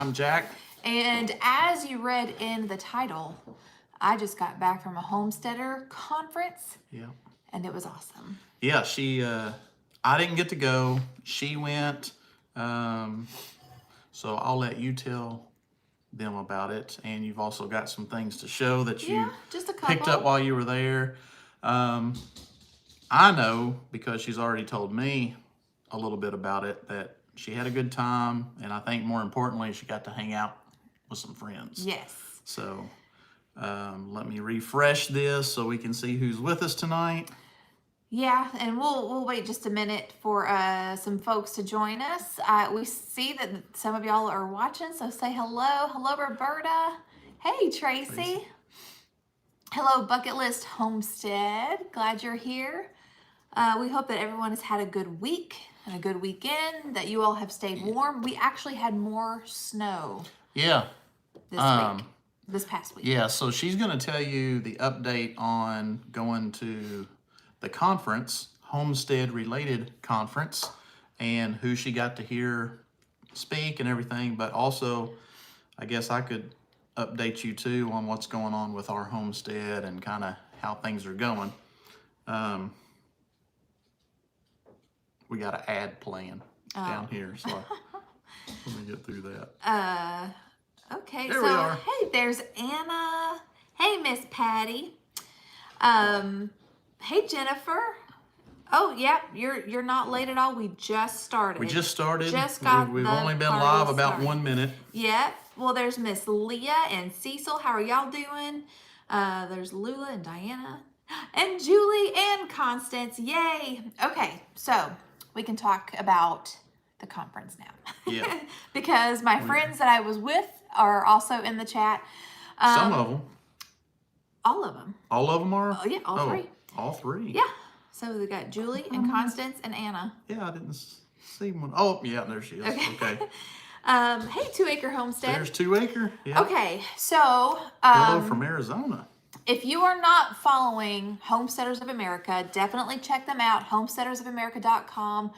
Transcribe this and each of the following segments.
I'm Jack. And as you read in the title, I just got back from a homesteader conference. Yeah. And it was awesome. Yeah, I didn't get to go. She went. So I'll let you tell them about it. And you've also got some things to show that you just a picked up while you were there. I know, because she's already told me a little bit about it, that she had a good time. And I think more importantly, she got to hang out with some friends. Yes. So let me refresh this so we can see who's with us tonight. Yeah, and we'll wait just a minute for some folks to join us. We see that some of y'all are watching, so say hello. Hello, Roberta. Hey, Tracy. Hello, Bucket List Homestead. Glad you're here. We hope that everyone has had a good week and a good weekend, that you all have stayed warm. We actually had more snow. Yeah. This past week. Yeah, so she's going to tell you the update on going to the conference, Homestead related conference, and who she got to hear speak and everything. But also, I guess I could update you too on what's going on with our homestead and kind of how things are going. We got an ad playing down here, so let me get through that. Okay, there we are. Hey, there's Anna. Hey, Miss Patty. Hey, Jennifer. Oh, yeah, you're not late at all. We just started. We just started. We've only been live about 1 minute. Yep. Well, there's Miss Leah and Cecil. How are y'all doing? There's Lula and Diana and Julie and Constance. Yay. Okay, so we can talk about the conference now. Yeah. Because my friends that I was with are also in the chat. Some of them. All of them. All of them are? Oh, yeah, all three. All three? Yeah. So we got Julie and Constance and Anna. Yeah, I didn't see one. Oh, yeah, there she is. Okay. Hey, 2 Acre Homestead. There's 2 Acre. Yeah. Okay, so hello from Arizona. If you are not following Homesteaders of America, definitely check them out, homesteadersofamerica.com.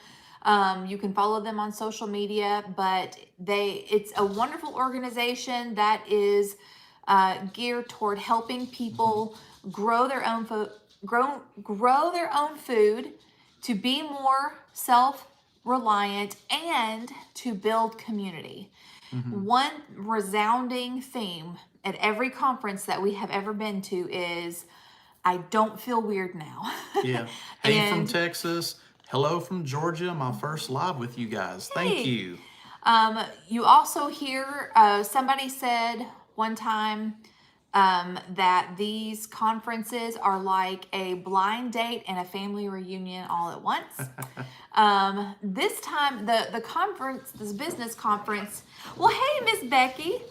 You can follow them on social media, but it's a wonderful organization that is geared toward helping people grow their own food, to be more self-reliant, and to build community. One resounding theme at every conference that we have ever been to is, I don't feel weird now. Yeah. Hey, from Texas. Hello from Georgia. My first live with you guys. Thank you. You also hear, somebody said one time that these conferences are like a blind date and a family reunion all at once. This time, the conference, this business conference, well, hey, Miss Becky.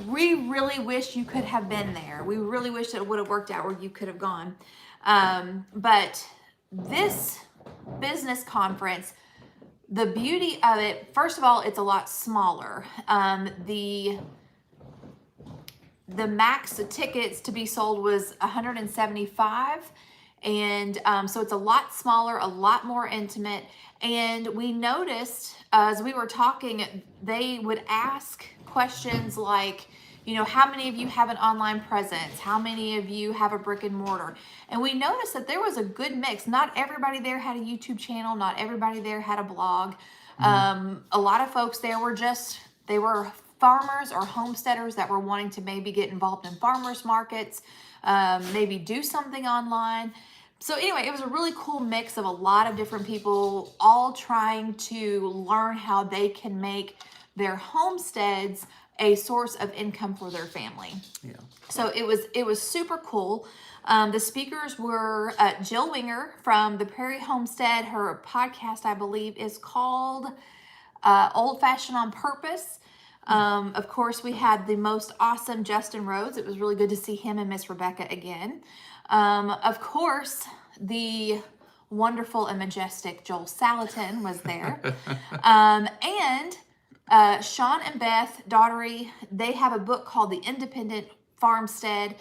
We really wish you could have been there. We really wish that it would have worked out where you could have gone. But this business conference, the beauty of it, first of all, it's a lot smaller. The max tickets to be sold was 175. And so it's a lot smaller, a lot more intimate. And we noticed as we were talking, they would ask questions like, how many of you have an online presence? How many of you have a brick and mortar? And we noticed that there was a good mix. Not everybody there had a YouTube channel. Not everybody there had a blog. A lot of folks there they were farmers or homesteaders that were wanting to maybe get involved in farmers markets, maybe do something online. So anyway, it was a really cool mix of a lot of different people all trying to learn how they can make their homesteads a source of income for their family. Yeah. So it was super cool. The speakers were Jill Winger from the Prairie Homestead. Her podcast, I believe, is called Old Fashioned on Purpose. Of course, we had the most awesome Justin Rhodes. It was really good to see him and Miss Rebecca again. Of course, the wonderful and majestic Joel Salatin was there. And Sean and Beth Daughtery, they have a book called The Independent Farmstead.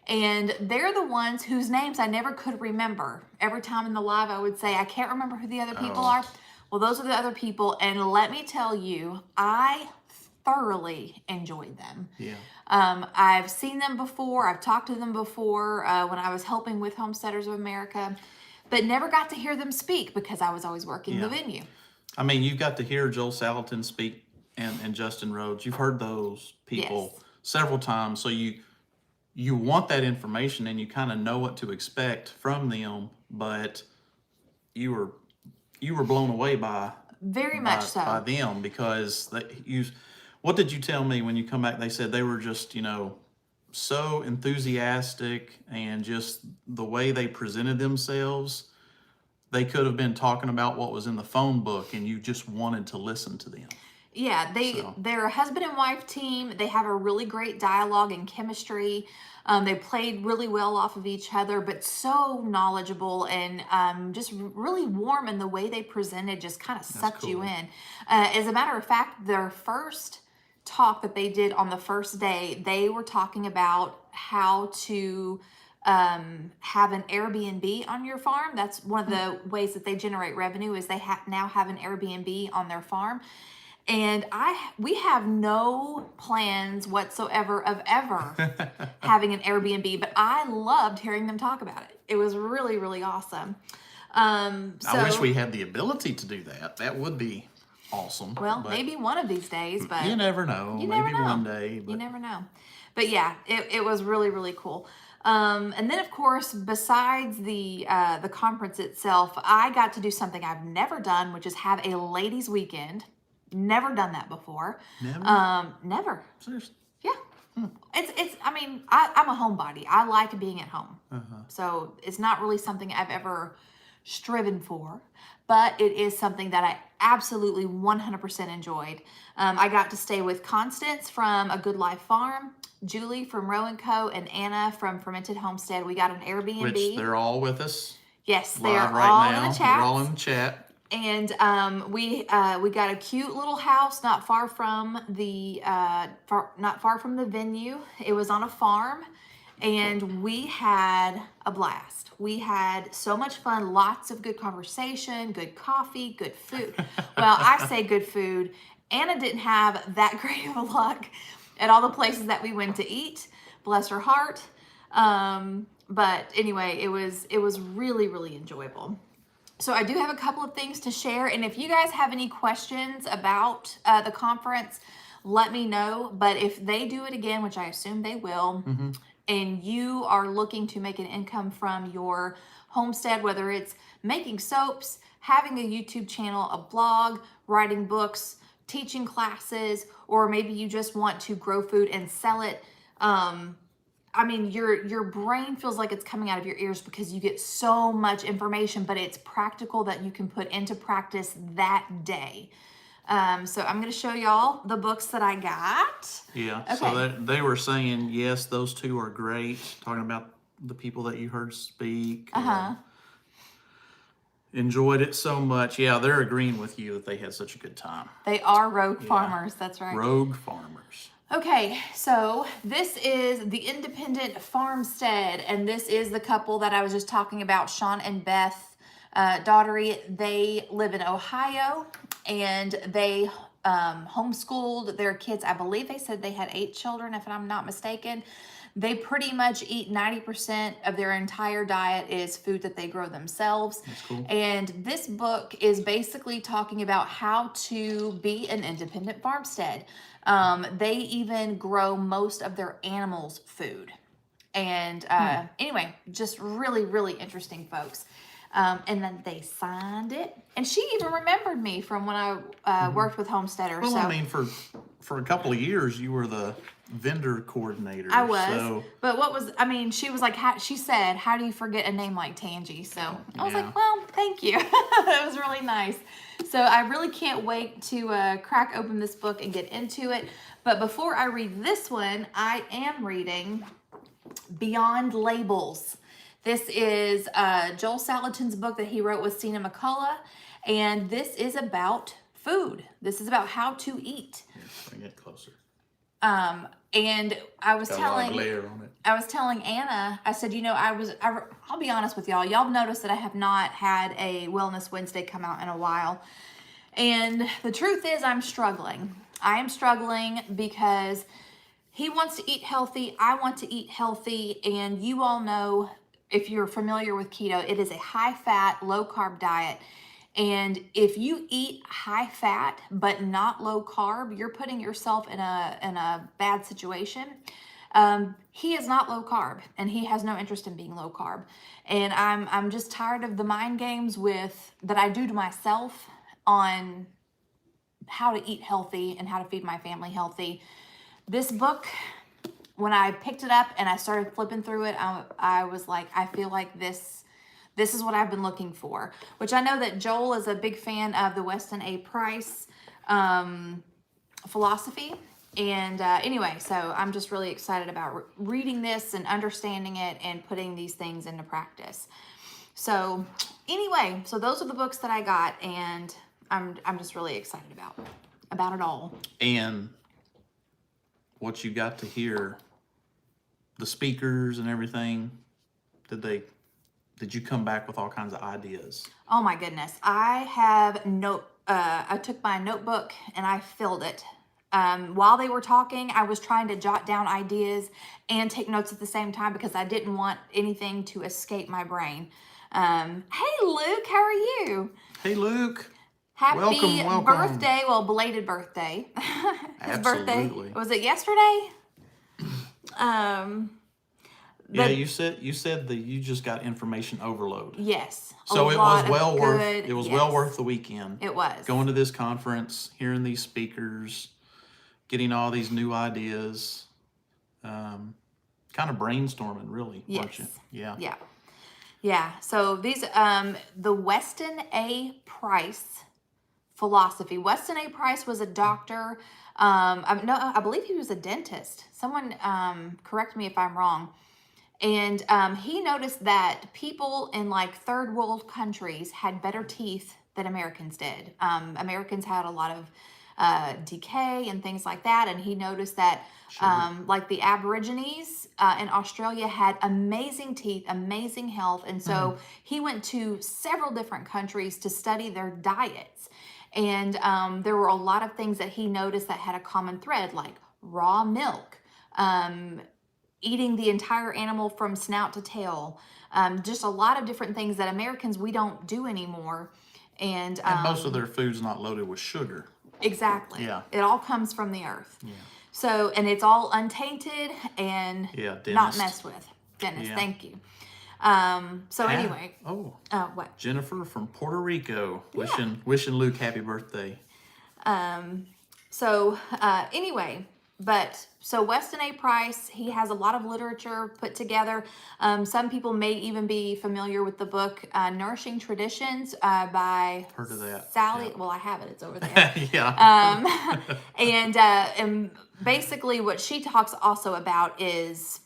And they're the ones whose names I never could remember. Every time in the live, I would say, I can't remember who the other people are. Well, those are the other people. And let me tell you, I thoroughly enjoyed them. Yeah. I've seen them before. I've talked to them before when I was helping with Homesteaders of America, but never got to hear them speak because I was always working the venue. I mean, you've got to hear Joel Salatin speak and Justin Rhodes. You've heard those people several times, so you want that information and you kind of know what to expect from them, but you were blown away by very much so by them, because what did you tell me when you come back? They said they were just, so enthusiastic, and just the way they presented themselves, they could have been talking about what was in the phone book and you just wanted to listen to them. Yeah, they're a husband and wife team. They have a really great dialogue and chemistry. They played really well off of each other, but so knowledgeable and just really warm in the way they presented, just kind of sucked you in. As a matter of fact, their first talk that they did on the first day, they were talking about how to have an Airbnb on your farm. That's one of the ways that they generate revenue, is they now have an Airbnb on their farm. And we have no plans whatsoever of ever having an Airbnb, but I loved hearing them talk about it. It was really, really awesome. I wish we had the ability to do that. That would be awesome. Well, maybe one of these days, but you never know. Maybe one day. But you never know. But yeah, it was really, really cool. And then, of course, besides the conference itself, I got to do something I've never done, which is have a ladies' weekend. Never done that before. Never? Never. Seriously? Yeah. I mean, I'm a homebody. I like being at home. So it's not really something I've ever striven for, but it is something that I absolutely 100% enjoyed. I got to stay with Constance from A Good Life Farm, Julie from Row & Co., and Anna from Fermented Homestead. We got an Airbnb. Which they're all with us. Yes, they live are right all now. in the chat. They're all in the chat. And we got a cute little house not far from the venue. It was on a farm, and we had a blast. We had so much fun, lots of good conversation, good coffee, good food. Well, I say good food. Anna didn't have that great of a luck at all the places that we went to eat. Bless her heart. But anyway, it was really, really enjoyable. So I do have a couple of things to share, and if you guys have any questions about the conference, let me know. But if they do it again, which I assume they will, and you are looking to make an income from your homestead, whether it's making soaps, having a YouTube channel, a blog, writing books, teaching classes, or maybe you just want to grow food and sell it, I mean, your brain feels like it's coming out of your ears because you get so much information, but it's practical that you can put into practice that day. So I'm going to show y'all the books that I got. Yeah. Okay. So they were saying, yes, those two are great. Talking about the people that you heard speak. Enjoyed it so much. Yeah, they're agreeing with you that they had such a good time. They are rogue farmers. That's right. Rogue farmers. Okay, so this is the Independent Farmstead, and this is the couple that I was just talking about, Sean and Beth Daughtery. They live in Ohio, and they homeschooled their kids. I believe they said they had 8 children, if I'm not mistaken. They pretty much eat 90% of their entire diet is food that they grow themselves. That's cool. And this book is basically talking about how to be an independent farmstead. They even grow most of their animals' food. And anyway, just really, really interesting folks. And then they signed it. And she even remembered me from when I worked with Homesteaders. Well, so, I mean, for a couple of years, you were the vendor coordinator. I was. So. But she was like, she said, how do you forget a name like Tangy? So I was like, well, thank you. That was really nice. So I really can't wait to crack open this book and get into it. But before I read this one, I am reading Beyond Labels. This is Joel Salatin's book that he wrote with Sina McCullough, and this is about food. This is about how to eat. Yes, bring it closer. And I was Got telling a lot of layer on it. I was telling Anna, I said, I'll be honest with y'all. Y'all have noticed that I have not had a Wellness Wednesday come out in a while. And the truth is I'm struggling. I am struggling because he wants to eat healthy. I want to eat healthy. And you all know, if you're familiar with keto, it is a high fat, low carb diet. And if you eat high fat but not low carb, you're putting yourself in a bad situation. He is not low carb, and he has no interest in being low carb. And I'm just tired of the mind games that I do to myself on how to eat healthy and how to feed my family healthy. This book, when I picked it up and I started flipping through it, I was like, I feel like this is what I've been looking for, which I know that Joel is a big fan of the Weston A. Price philosophy. And anyway, so I'm just really excited about reading this and understanding it and putting these things into practice. So anyway, so those are the books that I got, and I'm just really excited about it all. And what you got to hear, the speakers and everything, did you come back with all kinds of ideas? Oh my goodness. I took my notebook and I filled it. While they were talking, I was trying to jot down ideas and take notes at the same time because I didn't want anything to escape my brain. Hey Luke, how are you? Hey Luke. Happy welcome. birthday. Well, belated birthday. His birthday. Absolutely. Was it yesterday? Yeah, you said that you just got information overload. Yes. So it was well worth the weekend. It was. Going to this conference, hearing these speakers, getting all these new ideas, kind of brainstorming, really, weren't you? Yeah. Yeah. Yeah. So these, the Weston A. Price philosophy. Weston A. Price was a doctor. I believe he was a dentist. Someone correct me if I'm wrong. And he noticed that people in like third world countries had better teeth than Americans did. Americans had a lot of decay and things like that. And he noticed that like the Aborigines in Australia had amazing teeth, amazing health. And so he went to several different countries to study their diets. And there were a lot of things that he noticed that had a common thread, like raw milk, eating the entire animal from snout to tail, just a lot of different things that Americans, we don't do anymore. And most of their food's not loaded with sugar. Exactly. Yeah. It all comes from the earth. Yeah. So, and it's all untainted and not messed with. Dennis, thank you. Anyway. Oh. What? Jennifer from Puerto Rico, wishing Luke happy birthday. Anyway, so Weston A. Price, he has a lot of literature put together. Some people may even be familiar with the book Nourishing Traditions by Heard of that. Sally. Yeah. Well, I have it. It's over there. Yeah. And basically what she talks also about is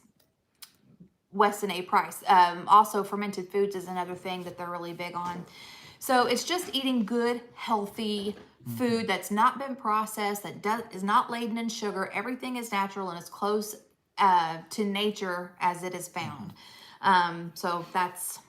Weston A. Price. Also, fermented foods is another thing that they're really big on. So it's just eating good, healthy food that's not been processed, that is not laden in sugar. Everything is natural and as close to nature as it is found. So that's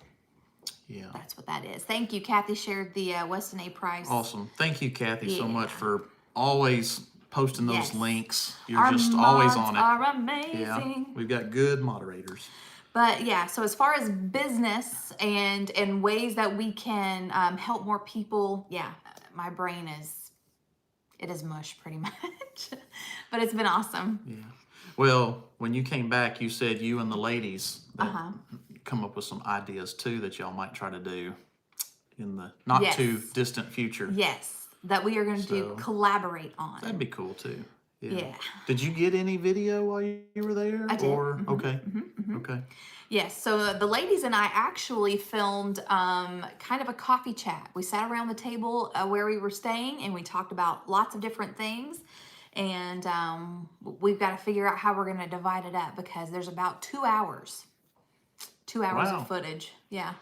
what that is. Thank you. Kathy shared the Weston A. Price. Awesome. Thank you, Kathy, so much for always posting those links. You're Our just always mods on it. Are amazing. Yeah, we've got good moderators. But yeah, so as far as business and ways that we can help more people, my brain is mush pretty much. But it's been awesome. Yeah. Well, when you came back, you said you and the ladies come up with some ideas too that y'all might try to do in the not too distant future. Yes, that we are going to collaborate on. That'd be cool too. Yeah. Did you get any video while you were there? I did. Okay. Okay. Yes. So the ladies and I actually filmed kind of a coffee chat. We sat around the table where we were staying and we talked about lots of different things. And we've got to figure out how we're going to divide it up because there's about 2 hours. 2 hours of footage. Yeah.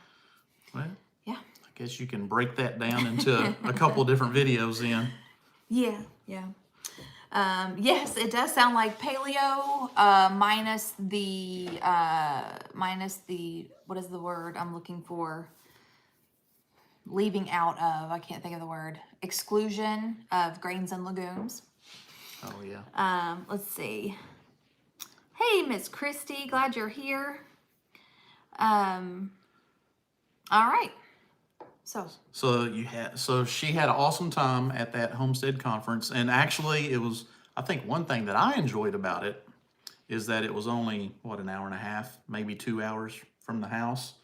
Well, yeah. I guess you can break that down into a couple of different videos then. Yeah. Yeah. Yes, it does sound like paleo, minus the, what is the word I'm looking for? Leaving out of, I can't think of the word, exclusion of grains and legumes. Oh, yeah. Let's see. Hey, Miss Christy, glad you're here. All right. So she had an awesome time at that Homestead conference, and actually it was, I think one thing that I enjoyed about it is that it was only, what, an hour and a half, maybe 2 hours from the house.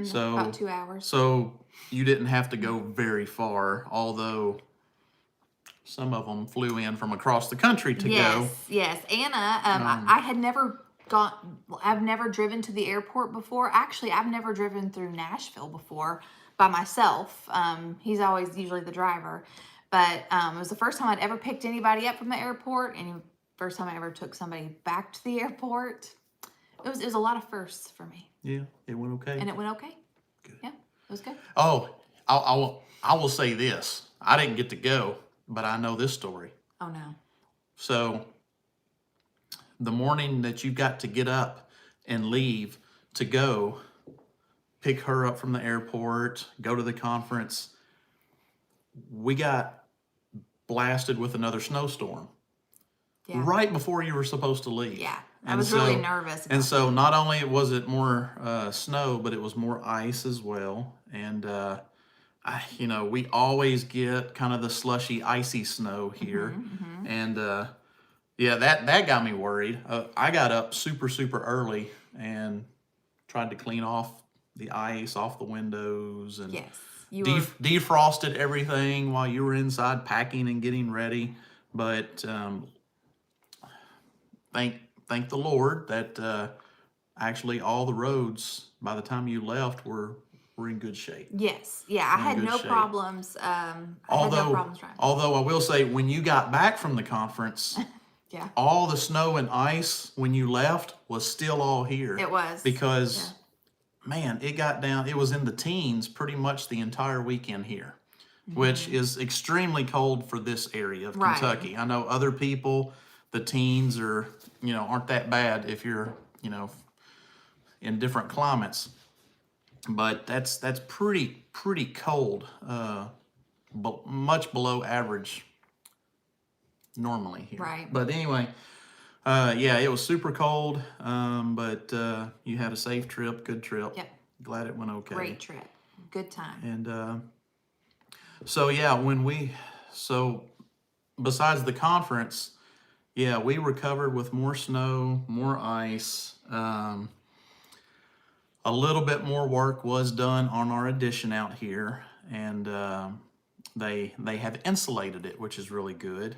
So About 2 hours. So you didn't have to go very far, although some of them flew in from across the country to go. Yes. Anna, I had never I've never driven to the airport before. Actually, I've never driven through Nashville before by myself. He's always usually the driver. But it was the first time I'd ever picked anybody up from the airport, and first time I ever took somebody back to the airport. It was a lot of firsts for me. Yeah, it went okay. And it went okay. Good. Yeah, it was good. Oh, I will say this. I didn't get to go, but I know this story. Oh, no. So the morning that you got to get up and leave to go pick her up from the airport, go to the conference, we got blasted with another snowstorm Yeah. right before you were supposed to leave. Yeah. I was really nervous. And so not only was it more snow, but it was more ice as well. And, we always get kind of the slushy, icy snow here. And, that got me worried. I got up super, super early and tried to clean off the ice off the windows and Yes. defrosted everything while you were inside packing and getting ready. But thank the Lord that actually all the roads by the time you left were in good shape. Yes. Yeah. I had no problems. Although I will say, when you got back from the conference, yeah, all the snow and ice when you left was still all here. it was. Because, man, it got down, it was in the teens pretty much the entire weekend here, which is extremely cold for this area of Kentucky. I know other people, the teens aren't that bad if you're, in different climates. But that's pretty cold, but much below average normally here. Right. But anyway, it was super cold, but you had a safe trip, good trip. Yep. Glad it went okay. Great trip. Good time. And so besides the conference, we recovered with more snow, more ice. A little bit more work was done on our addition out here, and they have insulated it, which is really good.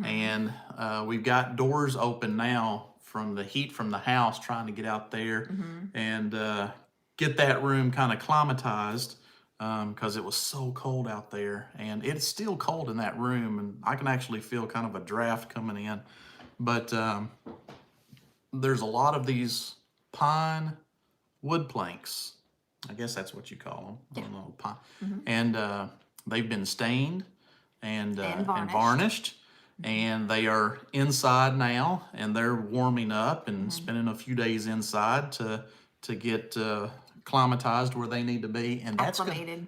And we've got doors open now from the heat from the house, trying to get out there and get that room kind of climatized, because it was so cold out there. And it's still cold in that room, and I can actually feel kind of a draft coming in. But there's a lot of these pine wood planks. I guess that's what you call them. Yeah. Pine. And they've been stained and varnished. And they are inside now, and they're warming up and spending a few days inside to get climatized where they need to be. And that's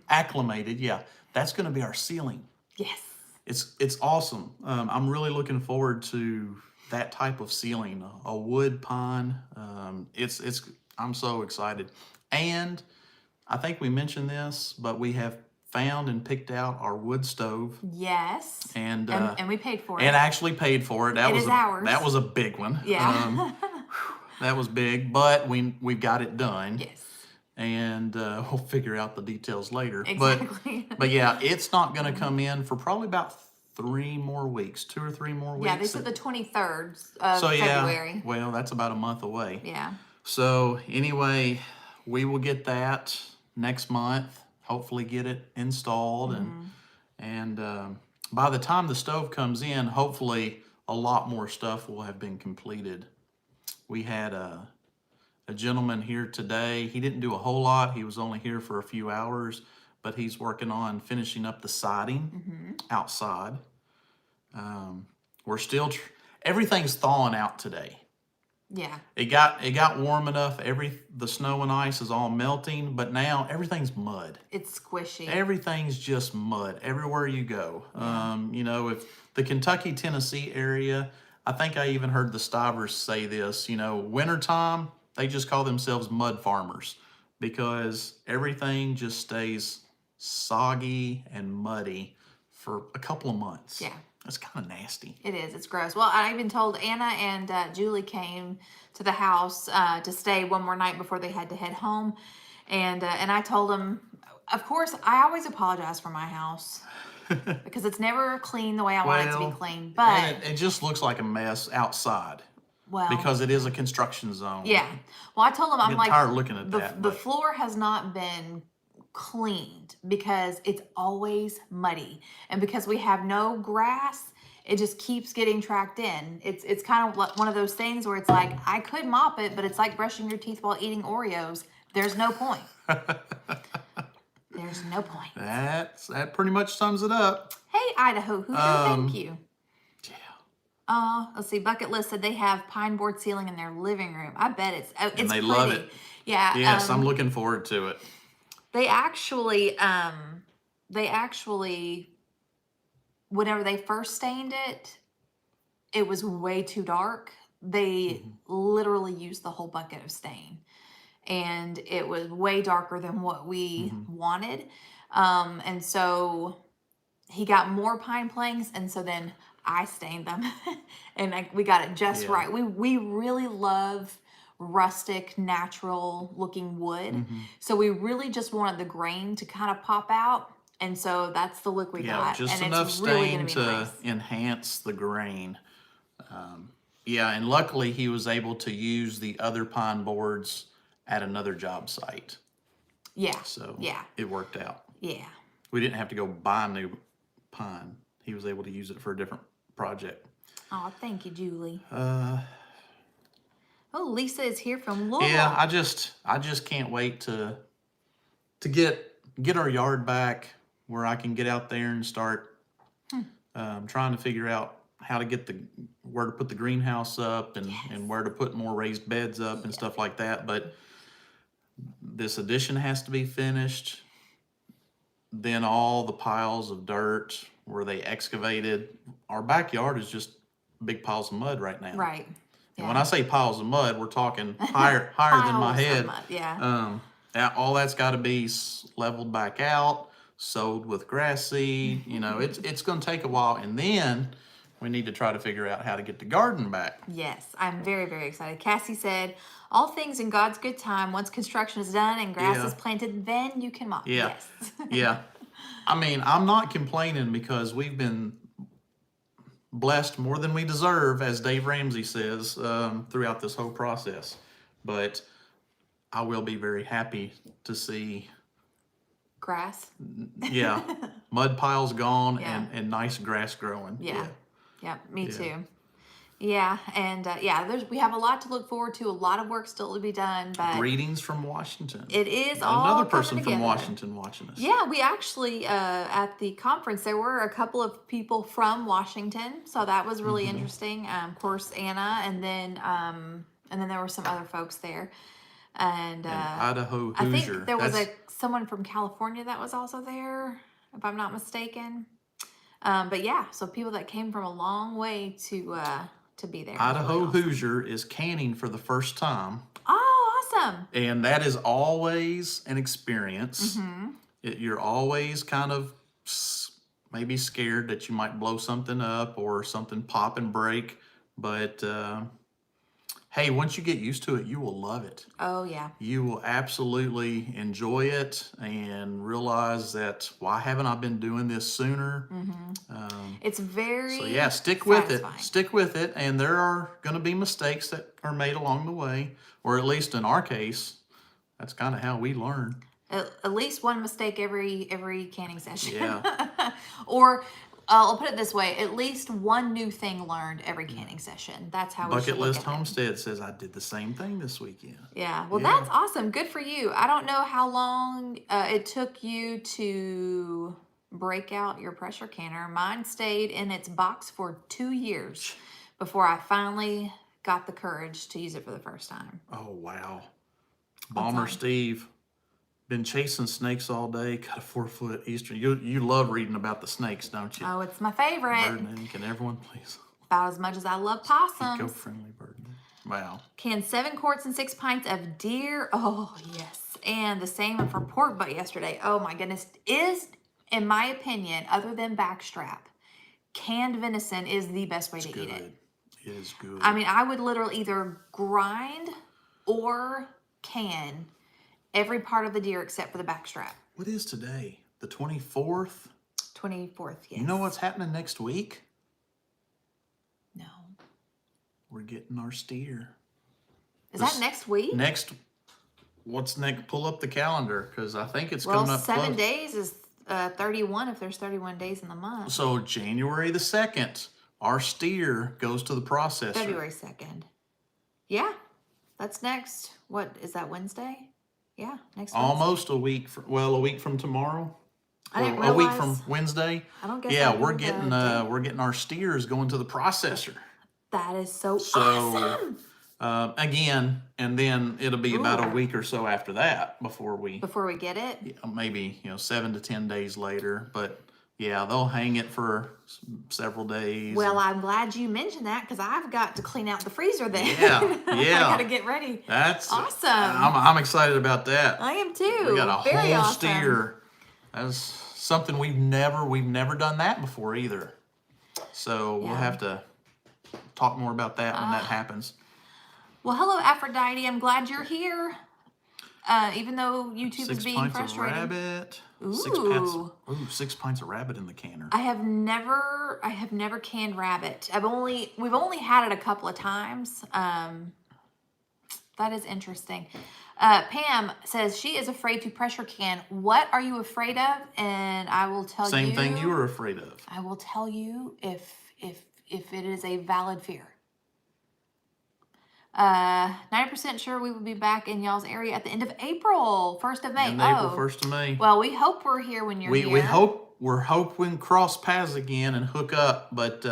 acclimated. Yeah, that's going to be our ceiling. Yes. It's awesome. I'm really looking forward to that type of ceiling, a wood pine. I'm so excited. And I think we mentioned this, but we have found and picked out our wood stove. Yes. And we paid for it. And actually paid for it. That was ours. That was a big one. Yeah. That was big, but we got it done. Yes. And we'll figure out the details later. Exactly. But yeah, it's not going to come in for probably about 3 more weeks, 2 or 3 more weeks. Yeah, they said the 23rd of February. Well, that's about a month away. Yeah. So anyway, we will get that next month. Hopefully get it installed, and by the time the stove comes in, hopefully a lot more stuff will have been completed. We had a gentleman here today. He didn't do a whole lot. He was only here for a few hours, but he's working on finishing up the siding outside. We're still everything's thawing out today. Yeah. It got warm enough. The snow and ice is all melting, but now everything's mud. It's squishy. Everything's just mud everywhere you go. Yeah. If the Kentucky, Tennessee area, I think I even heard the Stivers say this, you know, wintertime, they just call themselves mud farmers because everything just stays soggy and muddy for a couple of months. Yeah. That's kind of nasty. It is. It's gross. Well, I even told Anna and Julie came to the house to stay one more night before they had to head home. And I told them, of course, I always apologize for my house because it's never clean the way I want it to be clean. But and it just looks like a mess outside. Well, because it is a construction zone. Yeah. Well, I told them, I'm like, tired looking at that. The floor has not been cleaned because it's always muddy, and because we have no grass, it just keeps getting tracked in. It's kind of like one of those things where it's like I could mop it, but it's like brushing your teeth while eating Oreos. There's no point. There's no point. That pretty much sums it up. Hey, Idaho Hoosier, thank you. Yeah. Let's see. Bucket List said they have pine board ceiling in their living room. I bet it's And they pretty. love it. Yeah. Yes, I'm looking forward to it. They actually, whenever they first stained it, it was way too dark. They literally used the whole bucket of stain, and it was way darker than what we wanted. And so he got more pine planks, and so then I stained them, and we got it just right. We really love rustic, natural looking wood. So we really just wanted the grain to kind of pop out. And so that's the look we got. Just and enough it's really stain gonna be to nice. enhance the grain. And luckily he was able to use the other pine boards at another job site. Yeah. So yeah. it worked out. Yeah. We didn't have to go buy new pine. He was able to use it for a different project. Oh, thank you, Julie. Uh, Oh, Lisa is here from Louisville. Yeah, I just can't wait to get our yard back where I can get out there and start trying to figure out how to get where to put the greenhouse up and where to put more raised beds up and stuff like that. But this addition has to be finished. Then all the piles of dirt where they excavated. Our backyard is just big piles of mud right now. Right. And when I say piles of mud, we're talking higher than my head. Mud, yeah. All that's got to be leveled back out, sowed with grass seed. You know, it's going to take a while, and then we need to try to figure out how to get the garden back. Yes, I'm very, very excited. Cassie said, all things in God's good time. Once construction is done and grass is planted, then you can mop. Yeah. Yes. Yeah. I mean, I'm not complaining because we've been blessed more than we deserve, as Dave Ramsey says, throughout this whole process. But I will be very happy to see Grass. mud piles gone Yeah. and nice grass growing. Yeah. Me too. Yeah, and we have a lot to look forward to. A lot of work still to be done, but Greetings from Washington. it is all Another person coming from together. Washington watching us. Yeah, we actually at the conference there were a couple of people from Washington, so that was really interesting. Of course, Anna, and then there were some other folks there, and Idaho Hoosier. I think there was someone from California that was also there, if I'm not mistaken. But yeah, so people that came from a long way to be there. Idaho Really awesome. Hoosier is canning for the first time. Oh, awesome! And that is always an experience. You're always kind of maybe scared that you might blow something up or something pop and break. But hey, once you get used to it, you will love it. Oh yeah. You will absolutely enjoy it and realize that why haven't I been doing this sooner? It's very stick with it. satisfying. Stick with it, and there are going to be mistakes that are made along the way, or at least in our case, that's kind of how we learn. At least one mistake every canning session. Yeah. Or I'll put it this way: at least one new thing learned every canning session. That's how we should Bucket look List at it. Homestead says I did the same thing this weekend. Yeah, well, Yeah. that's awesome. Good for you. I don't know how long it took you to break out your pressure canner. Mine stayed in its box for 2 years before I finally got the courage to use it for the first time. Oh wow, Bomber Steve, Been chasing snakes all day. Got a 4-foot eastern. You love reading about the snakes, don't you? Oh, it's my favorite. Birdman, can everyone please? About as much as I love possums. Eco-friendly Birdman. Wow. Can 7 quarts and 6 pints of deer. Oh, yes. And the same for pork butt yesterday. Oh, my goodness. In my opinion, other than backstrap, canned venison is the best way to eat it. It is good. I mean, I would literally either grind or can every part of the deer except for the backstrap. What is today? The 24th? 24th, yes. You know what's happening next week? No. We're getting our steer. Is that next week? What's next? Pull up the calendar, because I think it's coming up 7 close. days is 31 if there's 31 days in the month. So January the 2nd, our steer goes to the processor. February 2nd. Yeah, that's next. What, is that Wednesday? Yeah, next Wednesday. Almost a week from tomorrow. I didn't A week realize. from Wednesday. I don't guess. Yeah, I we're knew getting the date. we're getting our steers going to the processor. That is so awesome. Again, and then it'll be about a Ooh. week or so after that before we get it. maybe 7 to 10 days later. But yeah, they'll hang it for several days. Well, I'm glad you mentioned that because I've got to clean out the freezer then. Yeah. I got to get ready. That's awesome. I'm excited about that. I am too. We got a Very whole awesome. steer. That's something we've never done that before either. So we'll have to talk more about that when that happens. Well, hello, Aphrodite. I'm glad you're here. Even though YouTube is being frustrating. 6 pints of rabbit. Ooh. 6 pints of rabbit in the canner. I have never canned rabbit. We've only had it a couple of times. That is interesting. Pam says she is afraid to pressure can. What are you afraid of? And I will tell you. Same thing you were afraid of. I will tell you if it is a valid fear. 90% sure we will be back in y'all's area at the end of April, 1st of May. April 1st of May. Well, we hope we're here when you're here. We're hoping cross paths again and hook up, but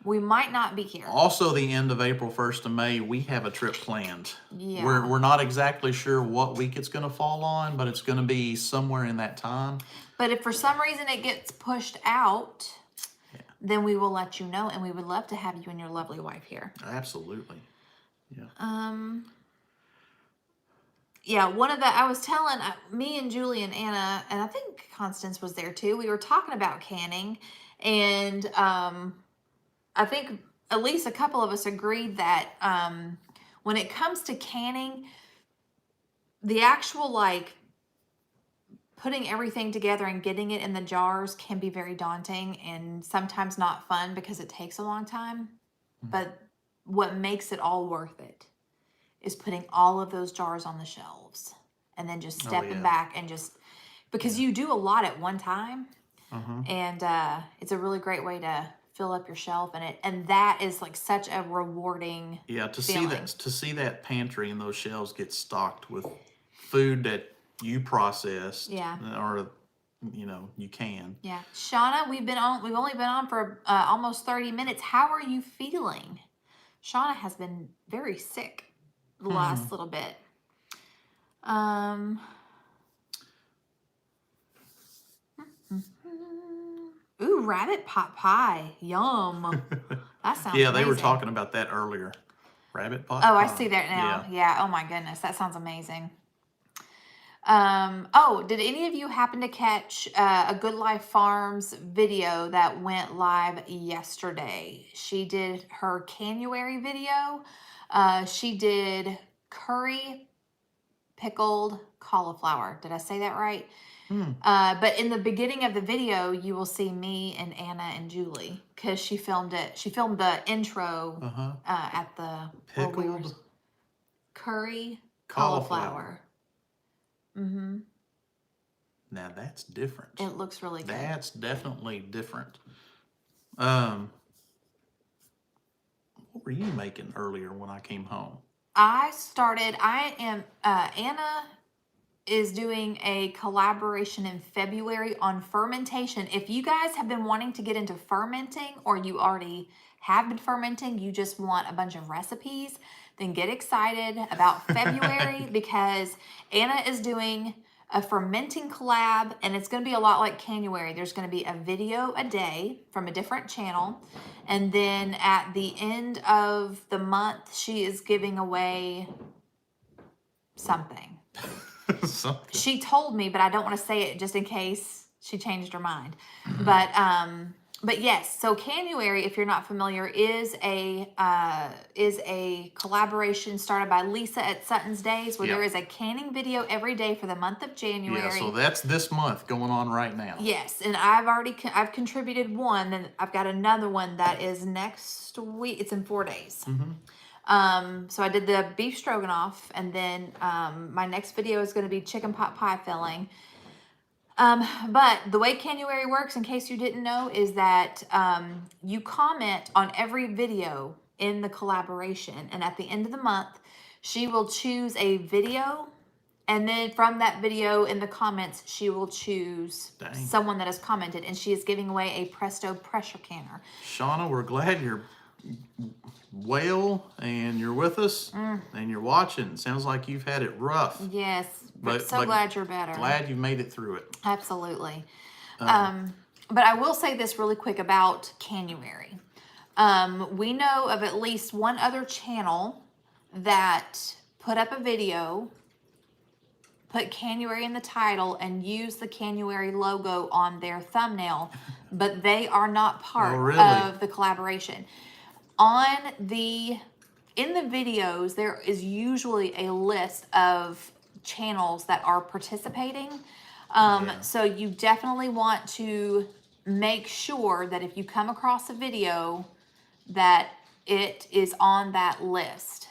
we might not be here. Also, the end of April, 1st of May, we have a trip planned. Yeah. We're not exactly sure what week it's going to fall on, but it's going to be somewhere in that time. But if for some reason it gets pushed out, then we will let you know, and we would love to have you and your lovely wife here. Absolutely. Yeah. Yeah, I was telling me and Julie and Anna, and I think Constance was there too. We were talking about canning, and I think at least a couple of us agreed that when it comes to canning, the actual putting everything together and getting it in the jars can be very daunting and sometimes not fun because it takes a long time. Mm-hmm. But what makes it all worth it is putting all of those jars on the shelves and then just stepping back and because you do a lot at one time. Uh-huh. And it's a really great way to fill up your shelf, and that is such a rewarding feeling. see that pantry and those shelves get stocked with food that you processed, or you can. Yeah, Shauna, we've only been on for almost 30 minutes. How are you feeling? Shauna has been very sick the last little bit. Ooh, rabbit pot pie. Yum. That sounds they amazing. were talking about that earlier. Rabbit pot pie. I see that now. Yeah. Oh my goodness. That sounds amazing. Did any of you happen to catch a Good Life Farms video that went live yesterday? She did her Canuary video. She did curry pickled cauliflower. Did I say that right? But in the beginning of the video, you will see me and Anna and Julie because she filmed it. She filmed the intro at the pickled curry cauliflower. Mm-hmm. Now that's different. It looks really good. That's definitely different. What were you making earlier when I came home? Anna is doing a collaboration in February on fermentation. If you guys have been wanting to get into fermenting, or you already have been fermenting, you just want a bunch of recipes, then get excited about February because Anna is doing a fermenting collab, and it's going to be a lot like Canuary. There's going to be a video a day from a different channel, and then at the end of the month, she is giving away something. Something. She told me, but I don't want to say it just in case she changed her mind. But yes, so Canuary, if you're not familiar, is a collaboration started by Lisa at Sutton's Days, where there is a canning video every day for the month of January. Yeah, so that's this month going on right now. Yes, and I've contributed one, and I've got another one that is next week. It's in 4 days. So I did the beef stroganoff, and then my next video is going to be chicken pot pie filling. But the way Canuary works, in case you didn't know, is that you comment on every video in the collaboration, and at the end of the month, she will choose a video, and then from that video in the comments, she will choose someone that has commented, and she is giving away a Presto pressure canner. Shauna, we're glad you're well and you're with us and you're watching. Sounds like you've had it rough. Yes, but so glad you're better. Glad you made it through it. Absolutely. But I will say this really quick about Canuary. We know of at least one other channel that put up a video, put Canuary in the title, and used the Canuary logo on their thumbnail, but they are not part of the collaboration. In the videos, there is usually a list of channels that are participating. So you definitely want to make sure that if you come across a video that it is on that list,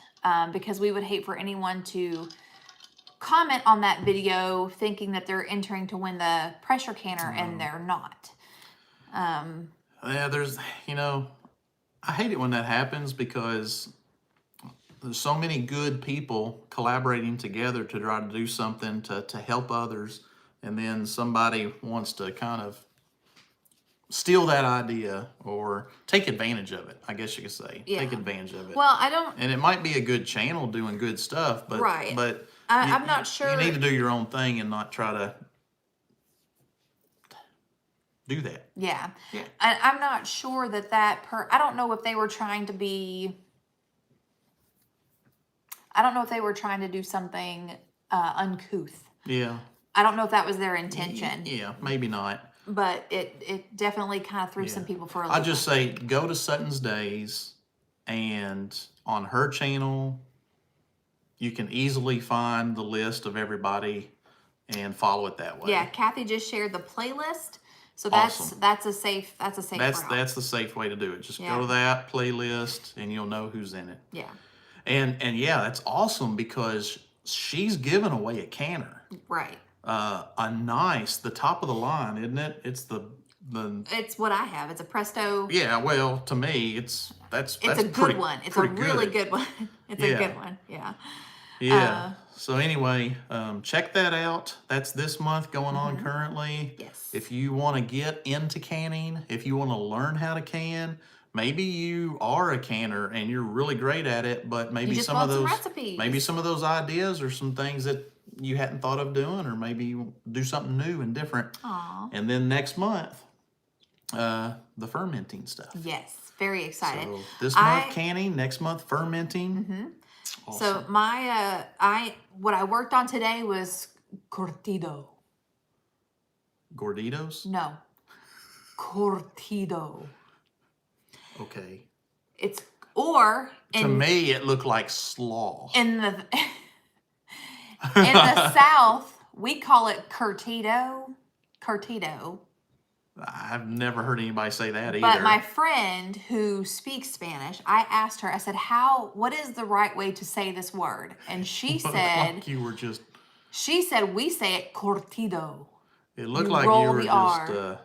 because we would hate for anyone to comment on that video thinking that they're entering to win the pressure canner and they're not. Yeah, there's, I hate it when that happens because there's so many good people collaborating together to try to do something to help others, and then somebody wants to kind of steal that idea or take advantage of it, I guess you could say. Yeah. Take advantage of it. Well, and it might be a good channel doing good stuff, but I'm not sure. You need to do your own thing and not try to do that. Yeah. I'm not sure I don't know if they were trying to be, I don't know if they were trying to do something uncouth. Yeah. I don't know if that was their intention. Yeah, maybe not. But it definitely kind of threw some people for a loop. I'll just say, go to Sutton's Days, and on her channel, you can easily find the list of everybody and follow it that way. Yeah, Kathy just shared the playlist. So that's a safe route. That's the safe way to do it. Just go to that playlist and you'll know who's in it. Yeah. And yeah, that's awesome because she's giving away a canner. Right. The top of the line, isn't it? It's it's what I have. It's a Presto. Yeah, well, to me, it's a good one. It's a really good one. It's a good one. Yeah. Yeah. So anyway, check that out. That's this month going on currently. Yes. If you want to get into canning, if you want to learn how to can, maybe you are a canner and you're really great at it, but maybe some of those ideas or some things that you hadn't thought of doing, or maybe you do something new and different. Aww. And then next month, the fermenting stuff. Yes. Very excited. So this month canning, next month fermenting. So Awesome. what I worked on today was curtido. Gorditos? No. Curtido. Okay. To me it looked like slaw. In the South, we call it curtido. Curtido. I've never heard anybody say that either. But my friend who speaks Spanish, I asked her, I said, what is the right way to say this word? And she said, like you were just... She said, we say it curtido. It looked like you were just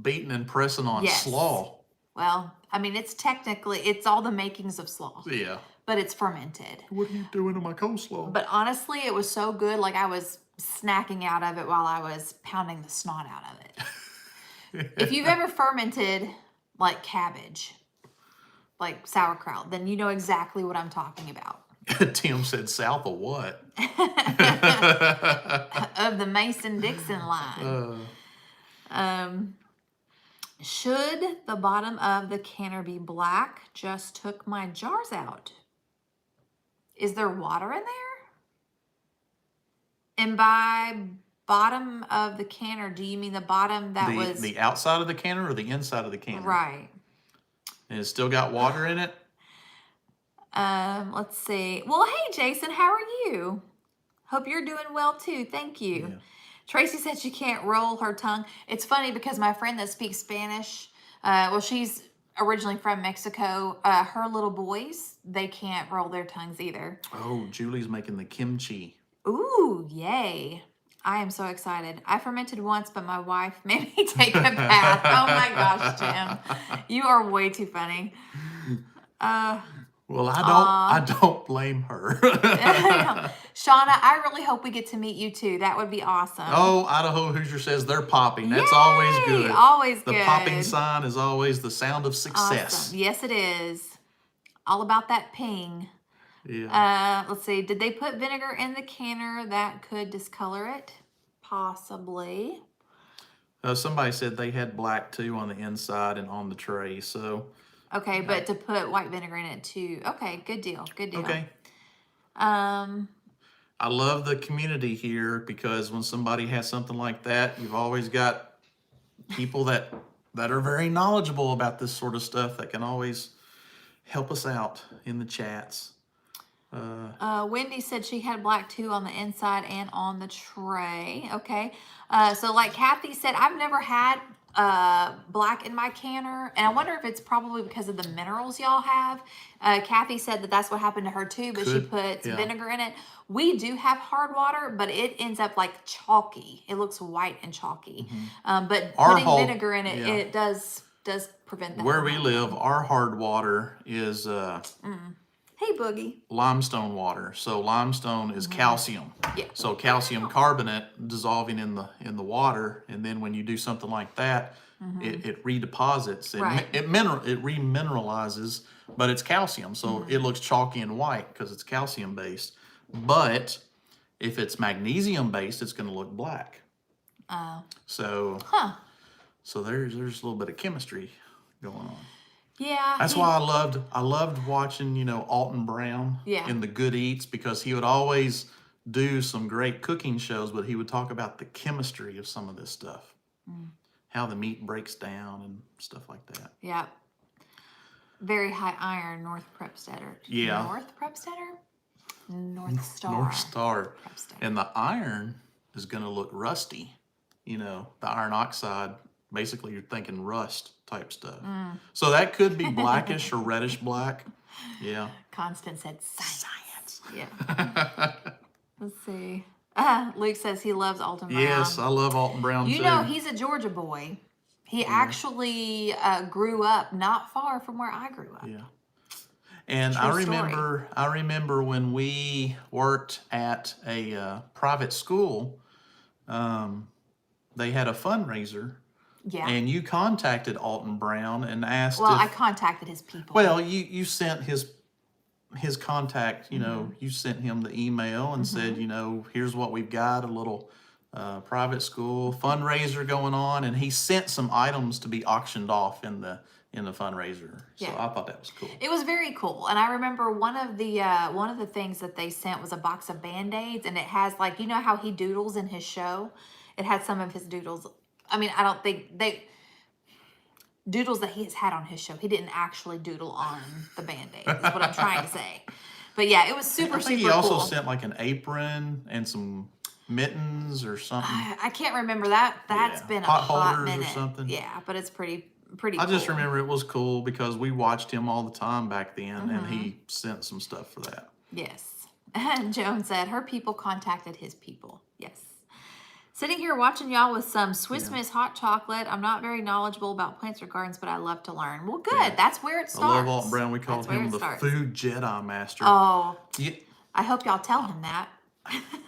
beating and pressing on slaw. Well, I mean, it's all the makings of slaw. Yeah. But it's fermented. What are you doing to my coleslaw? But honestly, it was so good. Like I was snacking out of it while I was pounding the snot out of it. If you've ever fermented like cabbage, like sauerkraut, then you know exactly what I'm talking about. Tim said south of what? Of the Mason-Dixon line. Should the bottom of the canner be black? Just took my jars out. Is there water in there? And by bottom of the canner, do you mean the bottom that was... The outside of the canner or the inside of the canner? Right. And it's still got water in it? Let's see. Well, hey, Jason, how are you? Hope you're doing well, too. Thank you. Yeah. Tracy said she can't roll her tongue. It's funny because my friend that speaks Spanish, well, she's originally from Mexico. Her little boys, they can't roll their tongues either. Oh, Julie's making the kimchi. Ooh, yay. I am so excited. I fermented once, but my wife made me take a bath. Oh my gosh, Jim. You are way too funny. Well, I don't blame her. Shauna, I really hope we get to meet you too. That would be awesome. Oh, Idaho Hoosier says they're popping. That's Yay! always good. Always the good. The popping sign is always the sound of success. Awesome. Yes, it is. All about that ping. Yeah. Let's see. Did they put vinegar in the canner that could discolor it? Possibly. Somebody said they had black too on the inside and on the tray. So. Okay, but to put white vinegar in it too. Okay, good deal. Good deal. Okay. I love the community here because when somebody has something like that, you've always got people that are very knowledgeable about this sort of stuff that can always help us out in the chats. Wendy said she had black too on the inside and on the tray. Okay. So like Kathy said, I've never had black in my canner, and I wonder if it's probably because of the minerals y'all have. Kathy said that that's what happened to her too, but she puts vinegar in it. We do have hard water, but it ends up like chalky. It looks white and chalky. But putting vinegar in it, it does prevent that. Where we live, our hard water is hey, Boogie. limestone water. So limestone is calcium. Yeah. So calcium carbonate dissolving in the water, and then when you do something like that, it redeposits. It remineralizes, but it's calcium, so it looks chalky and white because it's calcium based. But if it's magnesium based, it's going to look black. So so there's a little bit of chemistry going on. Yeah. That's why I loved watching, Alton Brown in the Good Eats, because he would always do some great cooking shows, but he would talk about the chemistry of some of this stuff. How the meat breaks down and stuff like that. Yeah. Very high iron, North Prepstetter. Yeah. North Prepstetter? North Star. North Star. Prepstetter. And the iron is going to look rusty. The iron oxide, basically you're thinking rust type stuff. So that could be blackish or reddish black. Yeah. Constance said science. Yeah. Let's see. Luke says he loves Alton Brown. Yes, I love Alton Brown too. He's a Georgia boy. He actually grew up not far from where I grew up. Yeah. And True I remember when we worked at a private school, they had a fundraiser. Yeah. And you contacted Alton Brown and asked I contacted his people. Well, you sent his contact, you sent him the email and said, here's what we've got, a little private school fundraiser going on, and he sent some items to be auctioned off in the fundraiser. So I thought that was cool. It was very cool. And I remember one of the things that they sent was a box of Band-Aids, and it has how he doodles in his show. It had some of his doodles. I mean, I don't think doodles that he has had on his show. He didn't actually doodle on the Band-Aids, is what I'm trying to say. But yeah, it was super, super cool. He also sent like an apron and some mittens or something. I can't remember that. That's been a hot minute. Or something. Yeah, but it's pretty cool. I just remember it was cool because we watched him all the time back then, and he sent some stuff for that. Yes. And Joan said her people contacted his people. Yes. Sitting here watching y'all with some Swiss Miss hot chocolate. I'm not very knowledgeable about plants or gardens, but I love to learn. Well, good. Yeah. That's where it starts. I love Alton Brown. We called him the Food Jedi Master. Oh, yeah. I hope y'all tell him that.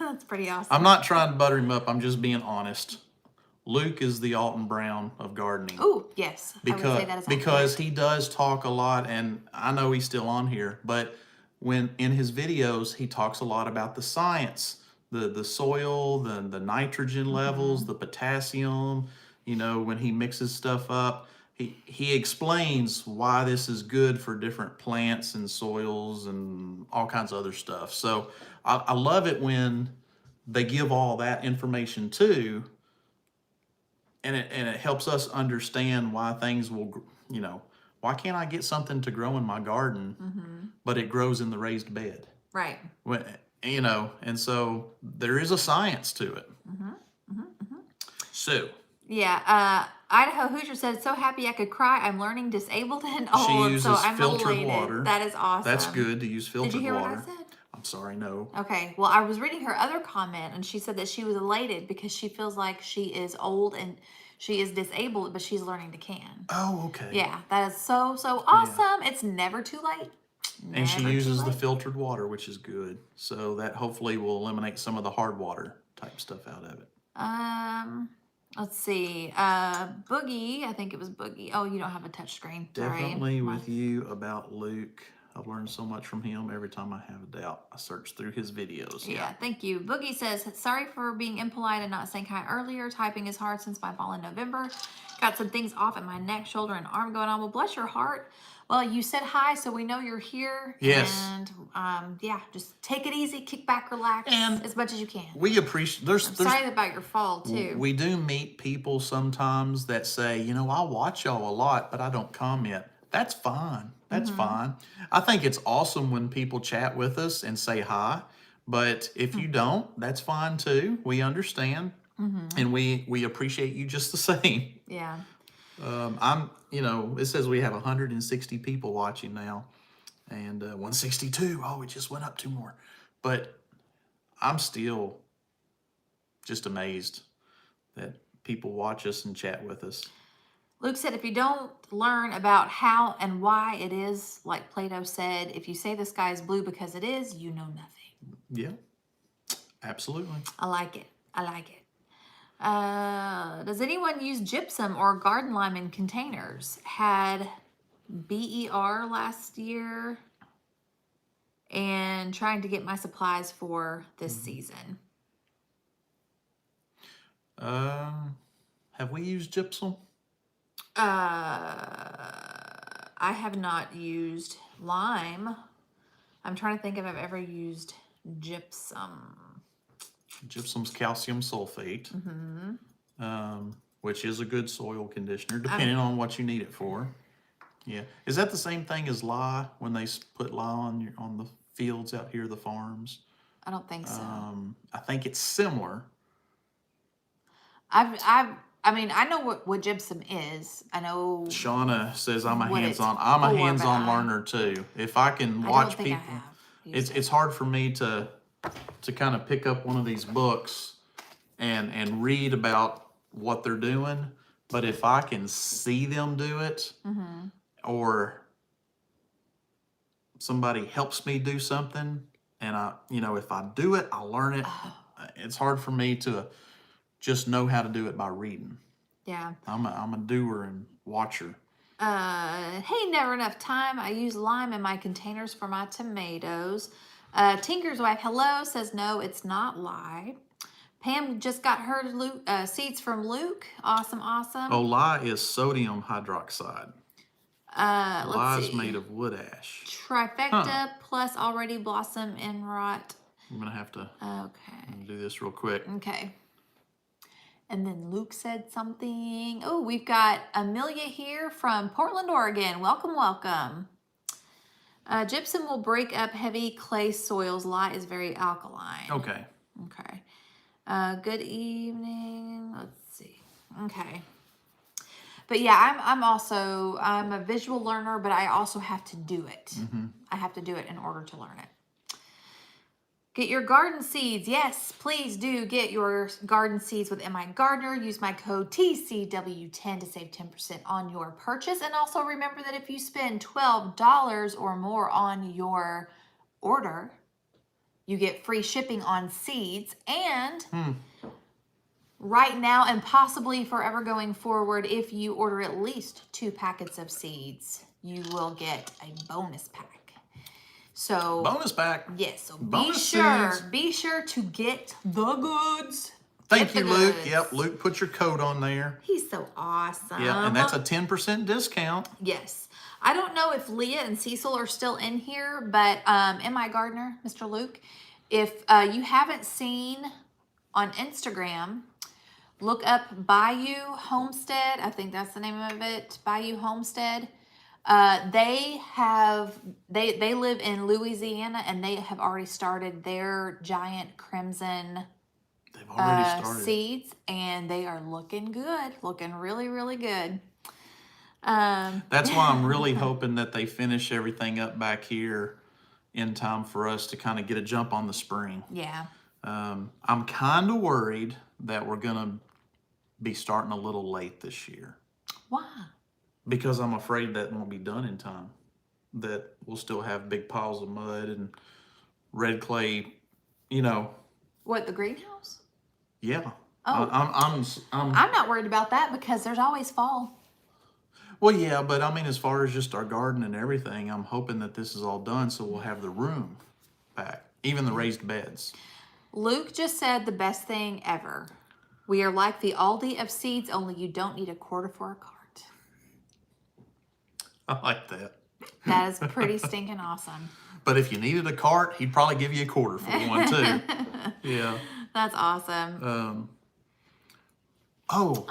That's pretty awesome. I'm not trying to butter him up. I'm just being honest. Luke is the Alton Brown of gardening. Oh, yes. Because he does talk a lot, and I know he's still on here, but when in his videos, he talks a lot about the science, the soil, the nitrogen levels, the potassium, you know, when he mixes stuff up. He explains why this is good for different plants and soils and all kinds of other stuff. So I love it when they give all that information too, and it helps us understand why things will, you know, why can't I get something to grow in my garden, but it grows in the raised bed? Right. When, you know, and so there is a science to it. So Yeah, Idaho Hoosier said, so happy I could cry. I'm learning disabled and old, she uses so I'm filtered elated. water. That is awesome. That's good to use filtered Did you hear water. what I said? I'm sorry, no. Okay, well, I was reading her other comment, and she said that she was elated because she feels like she is old and she is disabled, but she's learning to can. Oh, okay. Yeah, that is so awesome. It's never too late. And she Never too uses the late. filtered water, which is good. So that hopefully will eliminate some of the hard water type stuff out of it. Let's see. Boogie, I think it was Boogie. Oh, you don't have a touch screen. Sorry. Definitely with you about Luke. I've learned so much from him. Every time I have a doubt, I search through his videos. Yeah, thank you. Boogie says, sorry for being impolite and not saying hi earlier. Typing is hard since my fall in November. Got some things off at my neck, shoulder, and arm going on. Well, bless your heart. Well, you said hi, so we know you're here. Yes. And yeah, just take it easy, kick back, relax, And as much as you can. We appreciate. I'm sorry about your fall too. We do meet people sometimes that say, you know, I watch y'all a lot, but I don't comment. That's fine. That's fine. I think it's awesome when people chat with us and say hi. But if you don't, that's fine too. We understand, and we appreciate you just the same. Yeah. You know, it says we have 160 people watching now, and 162. Oh, it just went up 2 more. But I'm still just amazed that people watch us and chat with us. Luke said, if you don't learn about how and why it is, like Plato said, if you say the sky is blue because it is, you know nothing. Yeah, absolutely. I like it. I like it. Does anyone use gypsum or garden lime in containers? Had BER last year and trying to get my supplies for this season. Have we used gypsum? I have not used lime. I'm trying to think if I've ever used gypsum. Gypsum's calcium sulfate, which is a good soil conditioner, depending on what you need it for. Yeah, is that the same thing as lye when they put lye on the fields out here, the farms? I don't think so. I think it's similar. I mean, I know what gypsum is. I know. Shauna says I'm a what it's hands-on for, hands-on but learner too. If I can I watch don't think I people, have used it's hard for me to kind of pick up one of these books and read about what they're doing. But if I can see them do it, or somebody helps me do something, and if I do it, I learn it. It's hard for me to just know how to do it by reading. Yeah. I'm a doer and watcher. Hey, never enough time. I use lime in my containers for my tomatoes. Tinker's wife, hello, says no, it's not lye. Pam just got her seeds from Luke. Awesome, awesome. Oh, lye is sodium hydroxide. Lye is made of wood ash. Trifecta plus already blossom and rot. I'm gonna have to do this real quick. Okay. And then Luke said something. Oh, we've got Amelia here from Portland, Oregon. Welcome, welcome. Gypsum will break up heavy clay soils. Lye is very alkaline. Okay. Okay. Good evening. Let's see. Okay. But yeah, I'm a visual learner, but I also have to do it. I have to do it in order to learn it. Get your garden seeds. Yes, please do get your garden seeds with MI Gardener. Use my code TCW10 to save 10% on your purchase. And also remember that if you spend $12 or more on your order, you get free shipping on seeds. And right now and possibly forever going forward, if you order at least 2 packets of seeds, you will get a bonus pack. So bonus pack. yes, so Bonus seeds. be sure to get the goods. Thank Get you, the Luke. goods. Yep, Luke put your code on there. He's so awesome. Yeah, and that's a 10% discount. Yes. I don't know if Leah and Cecil are still in here, but M.I. Gardner, Mr. Luke, if you haven't seen on Instagram, look up Bayou Homestead. I think that's the name of it, Bayou Homestead. They live in Louisiana, and they have already started their giant crimson They've already started. seeds, and they are looking good, looking really, really good. That's why I'm really hoping that they finish everything up back here in time for us to kind of get a jump on the spring. Yeah. I'm kind of worried that we're going to be starting a little late this year. Why? Because I'm afraid that won't be done in time. That we'll still have big piles of mud and red clay, you know. What, the greenhouse? Yeah. Oh. I'm not worried about that because there's always fall. Well, yeah, but I mean, as far as just our garden and everything, I'm hoping that this is all done so we'll have the room back, even the raised beds. Luke just said the best thing ever. We are like the Aldi of seeds, only you don't need a quarter for a cart. I like that. That is pretty stinking awesome. But if you needed a cart, he'd probably give you a quarter for one, too. Yeah. That's awesome. Oh,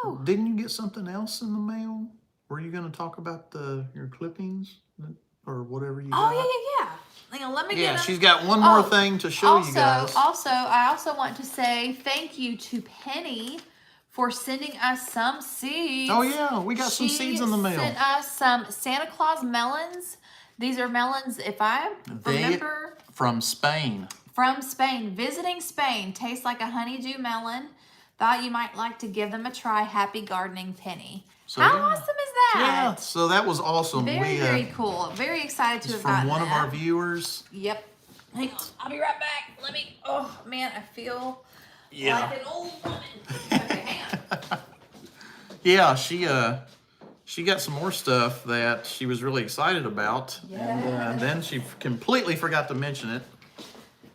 no. Didn't you get something else in the mail? Were you going to talk about your clippings or whatever you got? Oh, yeah. Hang on, let me get them. She's got one more thing to show you guys. I also want to say thank you to Penny for sending us some seeds. Oh, yeah, we got some seeds in the mail. She sent us some Santa Claus melons. These are melons, if I remember. From Spain. From Spain. Visiting Spain. Tastes like a honeydew melon. Thought you might like to give them a try. Happy gardening, Penny. So, How awesome is that? Yeah, so that was awesome. Very cool. Very excited to have gotten from one of our viewers. Yep. Hang on. I'll be right back. Oh, man, I feel like an old woman. Okay, hang on. Yeah, she got some more stuff that she was really excited about. Yeah. And then she completely forgot to mention it.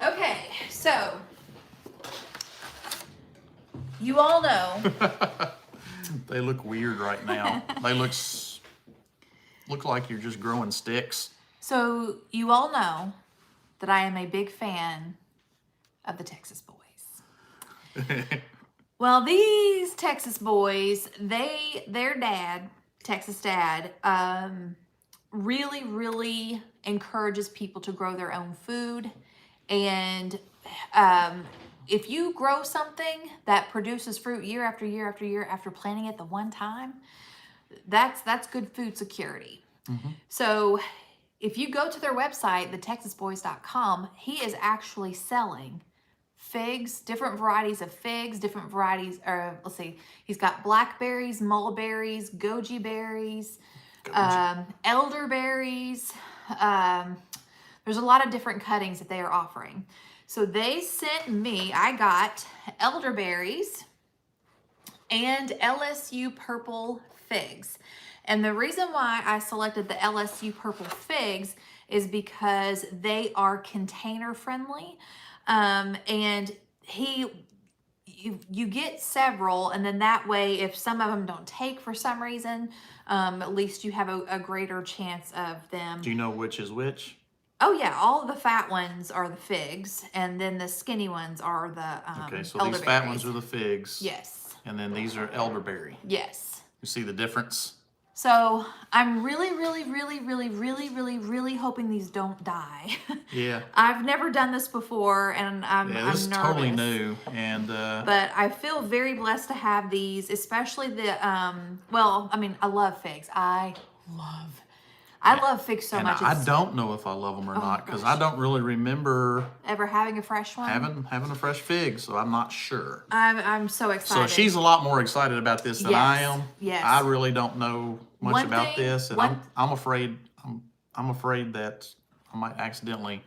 Okay, so you all know. They look weird right now. They look like you're just growing sticks. So you all know that I am a big fan of the Texas boys. Well, these Texas boys, their dad, Texas dad, really, really encourages people to grow their own food. And if you grow something that produces fruit year after year after year after planting it the one time, that's good food security. Mm-hmm. So if you go to their website, thetexasboys.com, he is actually selling figs, different varieties of figs, different varieties, let's see, he's got blackberries, mulberries, goji berries, elderberries. There's a lot of different cuttings that they are offering. So they sent me, I got elderberries and LSU purple figs. And the reason why I selected the LSU purple figs is because they are container friendly. And you get several, and then that way, if some of them don't take for some reason, at least you have a greater chance of them. Do you know which is which? Oh yeah, all of the fat ones are the figs, and then the skinny ones are the okay, so these fat ones are the figs. Yes. And then these are elderberry. Yes. You see the difference? So I'm really hoping these don't die. Yeah. I've never done this before, and I'm this is nervous. totally new, and but I feel very blessed to have these, especially the well, I mean, I love figs. I love figs so much. I don't know if I love them or not, because I don't really remember ever having a fresh one. Having a fresh fig, so I'm not sure. I'm so excited. So she's a lot more excited about this than I am. Yes. I really don't know much about this, and I'm afraid that I might accidentally.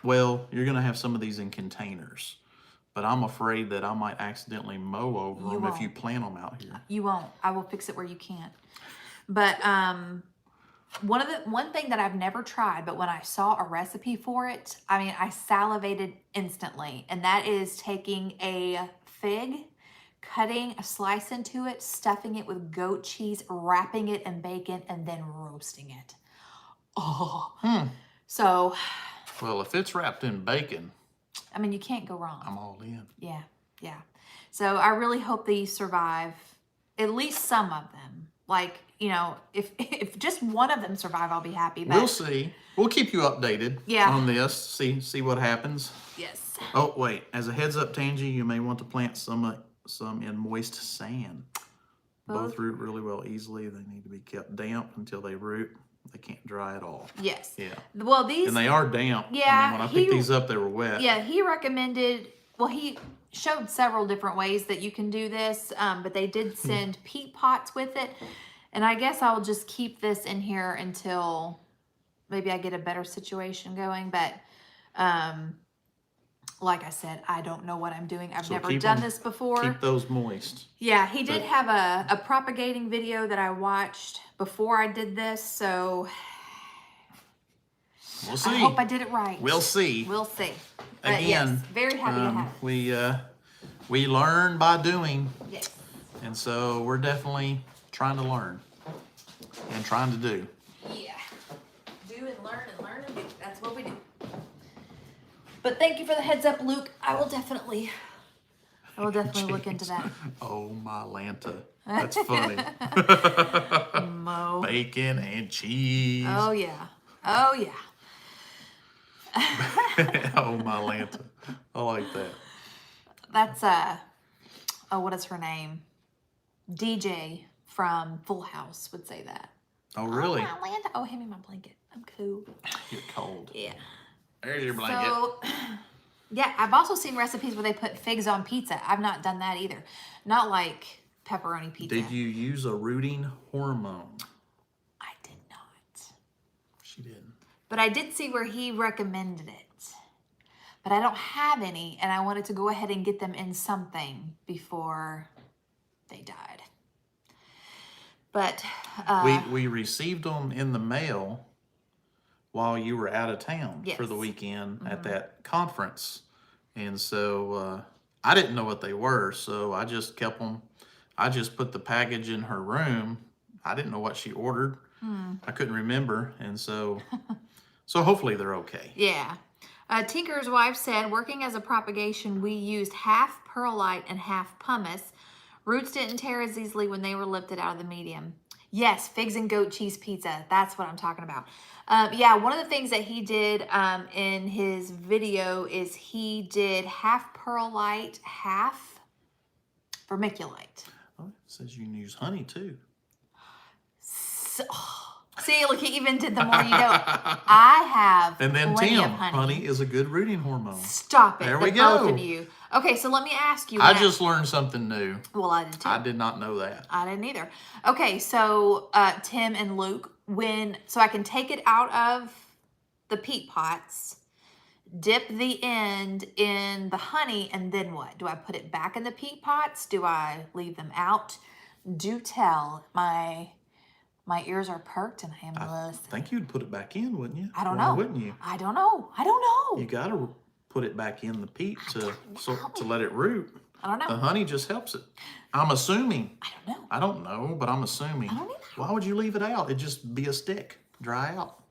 Well, you're gonna have some of these in containers, but I'm afraid that I might accidentally mow over them if you plant them out here. You won't. I will fix it where you can't. But one thing that I've never tried, but when I saw a recipe for it, I mean, I salivated instantly. And that is taking a fig, cutting a slice into it, stuffing it with goat cheese, wrapping it in bacon, and then roasting it. Oh. So. Well, if it's wrapped in bacon, I mean, you can't go wrong. I'm all in. Yeah, yeah. So I really hope these survive, at least some of them. Like, you know, if just one of them survive, I'll be happy. But we'll see. We'll keep you updated on this. See what happens. Yes. Oh, wait. As a heads up, Tangy, you may want to plant some in moist sand. Both root really well easily. They need to be kept damp until they root. They can't dry at all. Yes. Yeah. Well, these... And they are damp. Yeah. I mean, when I picked these up, they were wet. Yeah, he recommended... Well, he showed several different ways that you can do this, but they did send peat pots with it. And I guess I'll just keep this in here until maybe I get a better situation going. But like I said, I don't know what I'm doing. I've never done this before. Keep those moist. Yeah, he did have a propagating video that I watched before I did this, so we'll see. I hope I did it right. We'll see. We'll see. But again, yes, very happy to have it. We learn by doing. Yes. And so we're definitely trying to learn and trying to do. Yeah. Do and learn and do. That's what we do. But thank you for the heads up, Luke. I will definitely look into that. Oh, my Lanta. That's funny. Mo. Bacon and cheese. Oh, yeah. Oh, yeah. Oh, my Lanta. I like that. That's, what is her name? DJ from Full House would say that. Oh, really? Oh, my Lanta. Oh, hand me my blanket. I'm cool. You're cold. Yeah. There's your blanket. So, yeah, I've also seen recipes where they put figs on pizza. I've not done that either. Not like pepperoni pizza. Did you use a rooting hormone? I did not. She didn't. But I did see where he recommended it. But I don't have any, and I wanted to go ahead and get them in something before they died. But we received them in the mail while you were out of town for the weekend at that conference. And so I didn't know what they were, so I just kept them. I just put the package in her room. I didn't know what she ordered. I couldn't remember, and so hopefully they're okay. Yeah. Tinker's wife said, working as a propagation, we used half perlite and half pumice. Roots didn't tear as easily when they were lifted out of the medium. Yes, figs and goat cheese pizza. That's what I'm talking about. Yeah, one of the things that he did in his video is he did half perlite, half vermiculite. Oh, it says you can use honey too. So, see, look, he even did the more you know. I have and then plenty Tim, of honey. Honey is a good rooting hormone. Stop it. There we go. Both go. of you. Okay, so let me ask you. I just learned something new. Well, I did too. I did not know that. I didn't either. Okay, so Tim and Luke, so I can take it out of the peat pots, dip the end in the honey, and then what? Do I put it back in the peat pots? Do I leave them out? Do tell. My ears are perked and I am listening. I think you'd put it back in, wouldn't you? I don't Why know. wouldn't you? I don't know. I don't know. You got to put it back in the peat to let it root. I don't know. The honey just helps it. I'm assuming. I don't know. I don't know, but I'm assuming. I don't either. Why would you leave it out? It'd just be a stick, dry out.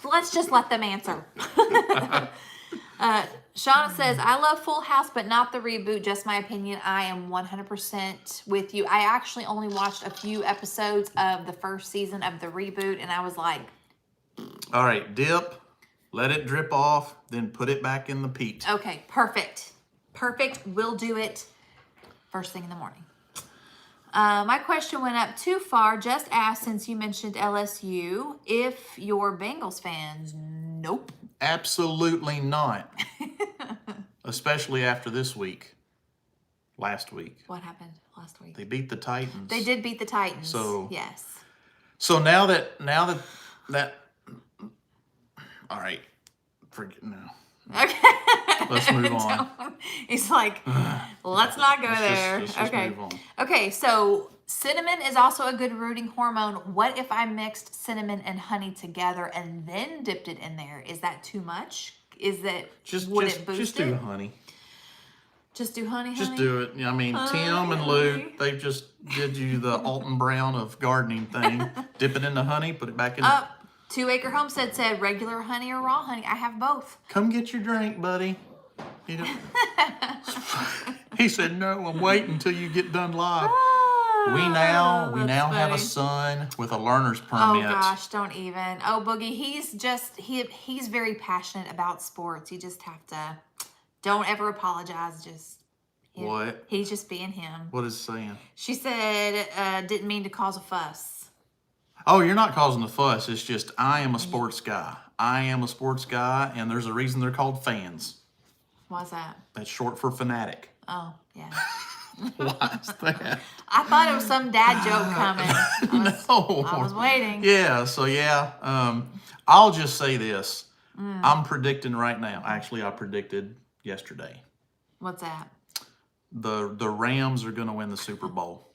Let's just let them answer. Shauna says, I love Full House, but not the reboot. Just my opinion. I am 100% with you. I actually only watched a few episodes of the first season of the reboot, and I was like... All right, dip, let it drip off, then put it back in the peat. Okay, perfect. Perfect. We'll do it first thing in the morning. My question went up too far. Just asked, since you mentioned LSU, if you're Bengals fans. Nope. Absolutely not. Especially after this week. Last week. What happened last week? They beat the Titans. They did beat the Titans. So yes. So now that all right. Forget now. Okay. Let's move on. He's like, let's not go there. Let's just okay. move on. Okay, so cinnamon is also a good rooting hormone. What if I mixed cinnamon and honey together and then dipped it in there? Is that too much? Would it boost just it? do honey. Just do honey, Just do it. I mean, Tim and Luke, they just did you the Alton Brown of gardening thing. Dip it in the honey, put it back in. 2 Acre Homestead said regular honey or raw honey. I have both. Come get your drink, buddy. You know. He said, no, I'm waiting until you get done live. We now have a son with a learner's permit. Oh gosh, don't even. Oh, Boogie, he's very passionate about sports. You just have to, don't ever apologize. What? He's just being him. What is it saying? She said, didn't mean to cause a fuss. Oh, you're not causing a fuss. It's just, I am a sports guy. I am a sports guy, and there's a reason they're called fans. Why's that? That's short for fanatic. Oh, yeah. Why is that? I thought it was some dad joke coming. I was waiting. Yeah, so I'll just say this. I'm predicting right now. Actually, I predicted yesterday. What's that? The Rams are going to win the Super Bowl.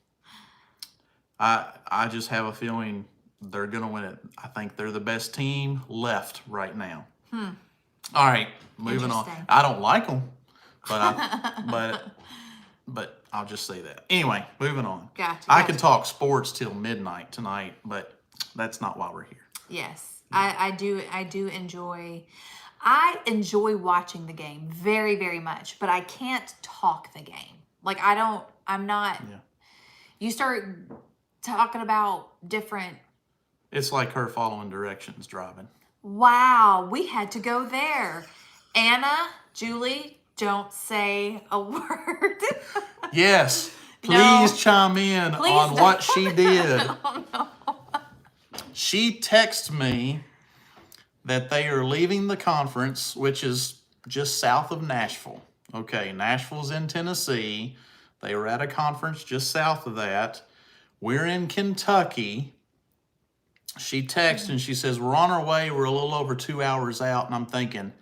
I just have a feeling they're going to win it. I think they're the best team left right now. All right, moving on. I don't like them, but I'll just say that. Anyway, moving on. Gotcha. I could talk sports till midnight tonight, but that's not why we're here. Yes, I do enjoy. I enjoy watching the game very, very much, but I can't talk the game. Like I'm not. Yeah. You start talking about different. It's like her following directions driving. Wow, we had to go there. Anna, Julie, don't say a word. Yes, please chime in on what she did. Oh, no. She texted me that they are leaving the conference, which is just south of Nashville. Okay, Nashville's in Tennessee. They were at a conference just south of that. We're in Kentucky. She texts and she says, we're on our way. We're a little over 2 hours out. And I'm thinking,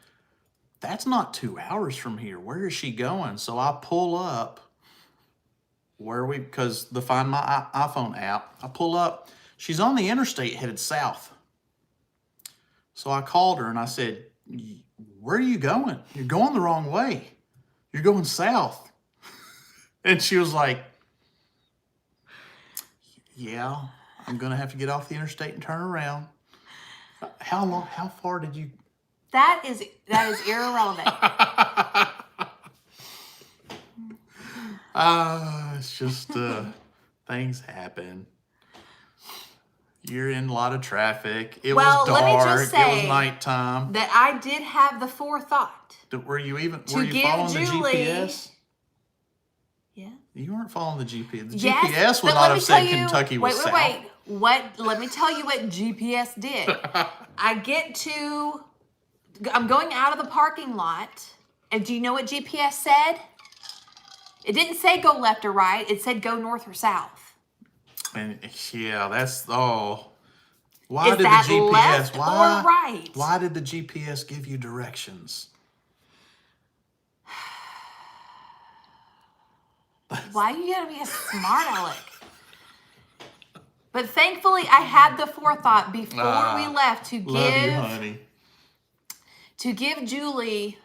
that's not 2 hours from here. Where is she going? So I pull up because to find my iPhone app, I pull up. She's on the interstate headed south. So I called her and I said, where are you going? You're going the wrong way. You're going south. And she was like, yeah, I'm going to have to get off the interstate and turn around. How far did you? That is irrelevant. It's just things happen. You're in a lot of traffic. It was dark. Let me just say it was nighttime. That I did have the forethought. Were you following the GPS? Yeah. You weren't following the GPS. The Yes, GPS would but not let me have said tell you- Kentucky was south. Let me tell you what GPS did. I'm going out of the parking lot, and do you know what GPS said? It didn't say go left or right. It said go north or south. And yeah, why Is did that the GPS left or right? Why did the GPS give you directions? Why you gotta be a smart aleck? But thankfully, I had the forethought before we left to give Julie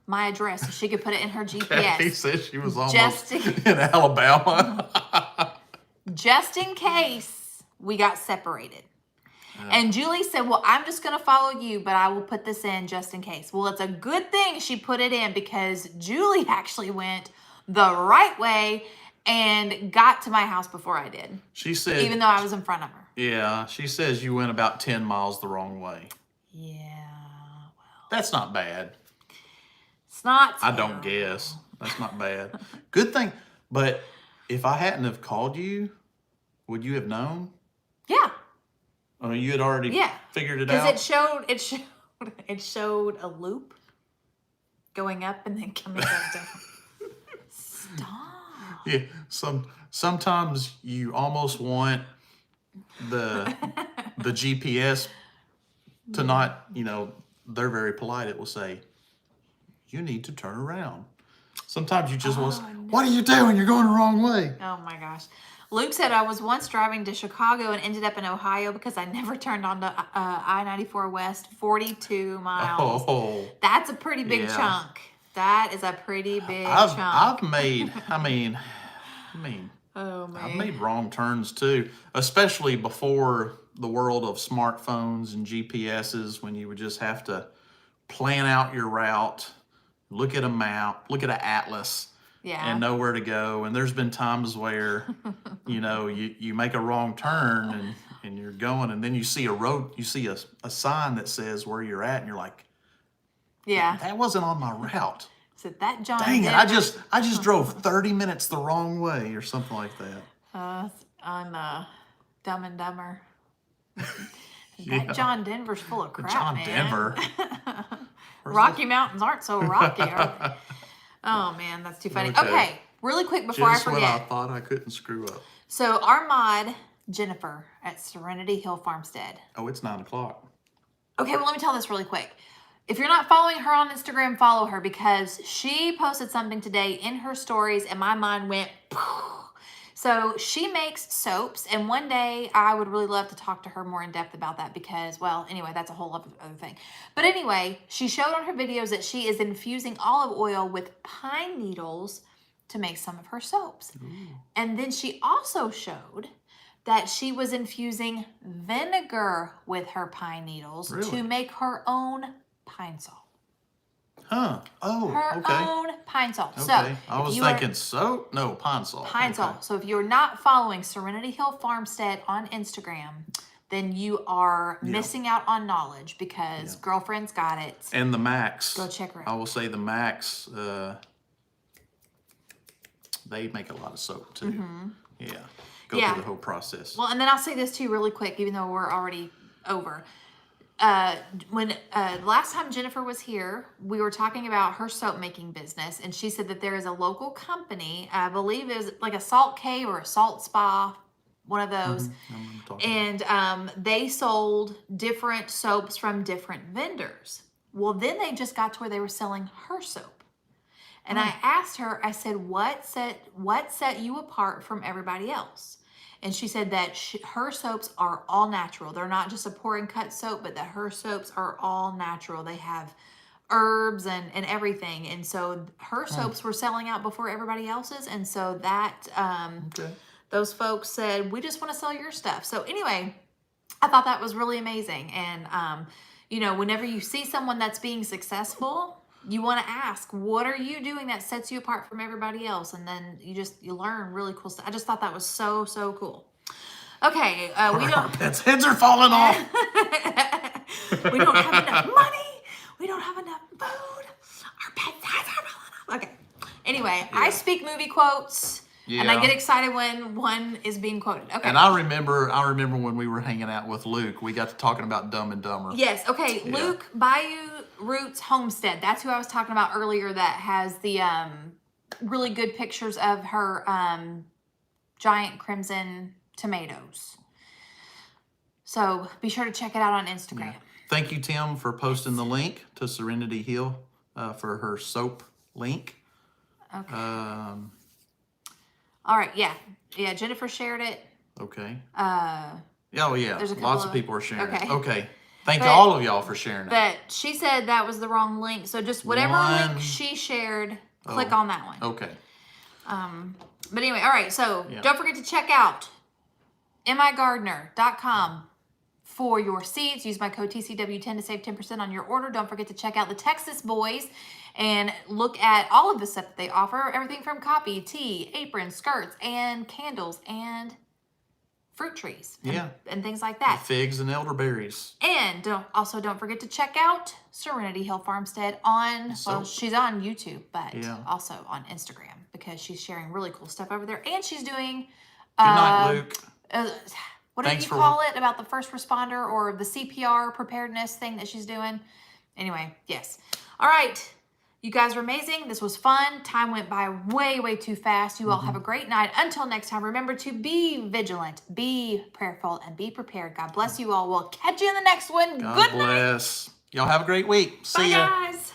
my address so she could put it in her GPS. He said she was almost in Alabama. Just in case we got separated. And Julie said, well, I'm just going to follow you, but I will put this in just in case. Well, it's a good thing she put it in because Julie actually went the right way and got to my house before I did. She said, even though I was in front of her. Yeah, she says you went about 10 miles the wrong way. Yeah, well. That's not bad. It's not I don't guess. That's not bad. Good thing. But if I hadn't have called you, would you have known? Yeah. Oh, you had already figured it out? Because it showed a loop going up and then coming back down. Stop. Yeah. Sometimes you almost want the GPS to not, they're very polite. It will say, you need to turn around. Sometimes you just want to say, what are you doing? You're going the wrong way. Oh my gosh. Luke said, I was once driving to Chicago and ended up in Ohio because I never turned onto I-94 West, 42 miles. Oh, That's a pretty big yeah. chunk. That is a pretty big chunk. I've made, oh, man. I've made wrong turns too, especially before the world of smartphones and GPSs, when you would just have to plan out your route, look at a map, look at an atlas, and know where to go. And there's been times where, you know, you make a wrong turn and you're going, and then you see a road, you see a sign that says where you're at, and you're like, yeah, that wasn't on my route. So that John Dang it, Denver, I just drove 30 minutes the wrong way or something like that. on Dumb and Dumber. Yeah. That John Denver's full of crap, John man. Denver. Rocky Mountains aren't so rocky, are they? Oh, man, that's too funny. Okay, really quick before Just I when forget. I thought I couldn't screw up. So our mod, Jennifer, at Serenity Hill Farmstead. Oh, it's 9 o'clock. Okay, well, let me tell this really quick. If you're not following her on Instagram, follow her, because she posted something today in her stories and my mind went, poof. So she makes soaps, and one day I would really love to talk to her more in depth about that because, well, anyway, that's a whole other thing. But anyway, she showed on her videos that she is infusing olive oil with pine needles to make some of her soaps. Ooh. And then she also showed that she was infusing vinegar with her pine needles to make her own pine salt. Huh. Oh, her okay. own pine salt. Okay. So I was thinking soap. No, pine salt. Pine salt. So if you're not following Serenity Hill Farmstead on Instagram, then you are missing out on knowledge, because girlfriend's got it. And the Max. Go check her out. I will say the Max, they make a lot of soap too. Mm-hmm. Yeah. Go through the whole process. Well, and then I'll say this too really quick, even though we're already over. When last time Jennifer was here, we were talking about her soap making business, and she said that there is a local company, I believe it was like a Salt K or a Salt Spa, one of those, and they sold different soaps from different vendors. Well, then they just got to where they were selling her soap, and I asked her, I said, what set you apart from everybody else? And she said that her soaps are all natural. They're not just a pour and cut soap, but that her soaps are all natural. They have herbs and everything. And so her soaps were selling out before everybody else's. And so that those folks said, we just want to sell your stuff. So anyway, I thought that was really amazing. And, you know, whenever you see someone that's being successful, you want to ask, what are you doing that sets you apart from everybody else? And then you learn really cool stuff. I just thought that was so cool. Okay, we don't. Our pets' heads are falling off. We don't have enough money. We don't have enough food. Our pets' heads are falling off. Okay. Anyway, I speak movie quotes. Yeah. And I get excited when one is being quoted. Okay. And I remember when we were hanging out with Luke, we got to talking about Dumb and Dumber. Yes. Okay. Yeah. Luke, Bayou Roots Homestead. That's who I was talking about earlier, that has the really good pictures of her giant crimson tomatoes. So be sure to check it out on Instagram. Yeah. Thank you, Tim, for posting the link to Serenity Hill for her soap link. Okay. All right, yeah. Jennifer shared it. Okay. Oh, yeah. Lots of people are sharing it. Okay. Thank all of y'all for sharing it. But she said that was the wrong link. So just whatever link she shared, click on that one. Okay. But anyway, all right. So don't forget to check out migardener.com for your seeds. Use my code TCW10 to save 10% on your order. Don't forget to check out the Texas Boys and look at all of the stuff that they offer. Everything from coffee, tea, aprons, skirts, and candles, and fruit trees. And things like that. Figs and elderberries. And don't forget to check out Serenity Hill Farmstead on, well, she's on YouTube, but also on Instagram, because she's sharing really cool stuff over there. And she's doing... Good night, Luke. What do you call it about the first responder or the CPR preparedness thing that she's doing? Anyway, yes. All right. You guys are amazing. This was fun. Time went by way too fast. You all have a great night. Until next time, remember to be vigilant, be prayerful, and be prepared. God bless you all. We'll catch you in the next one. God bless. Y'all have a great week. See ya. Bye, guys.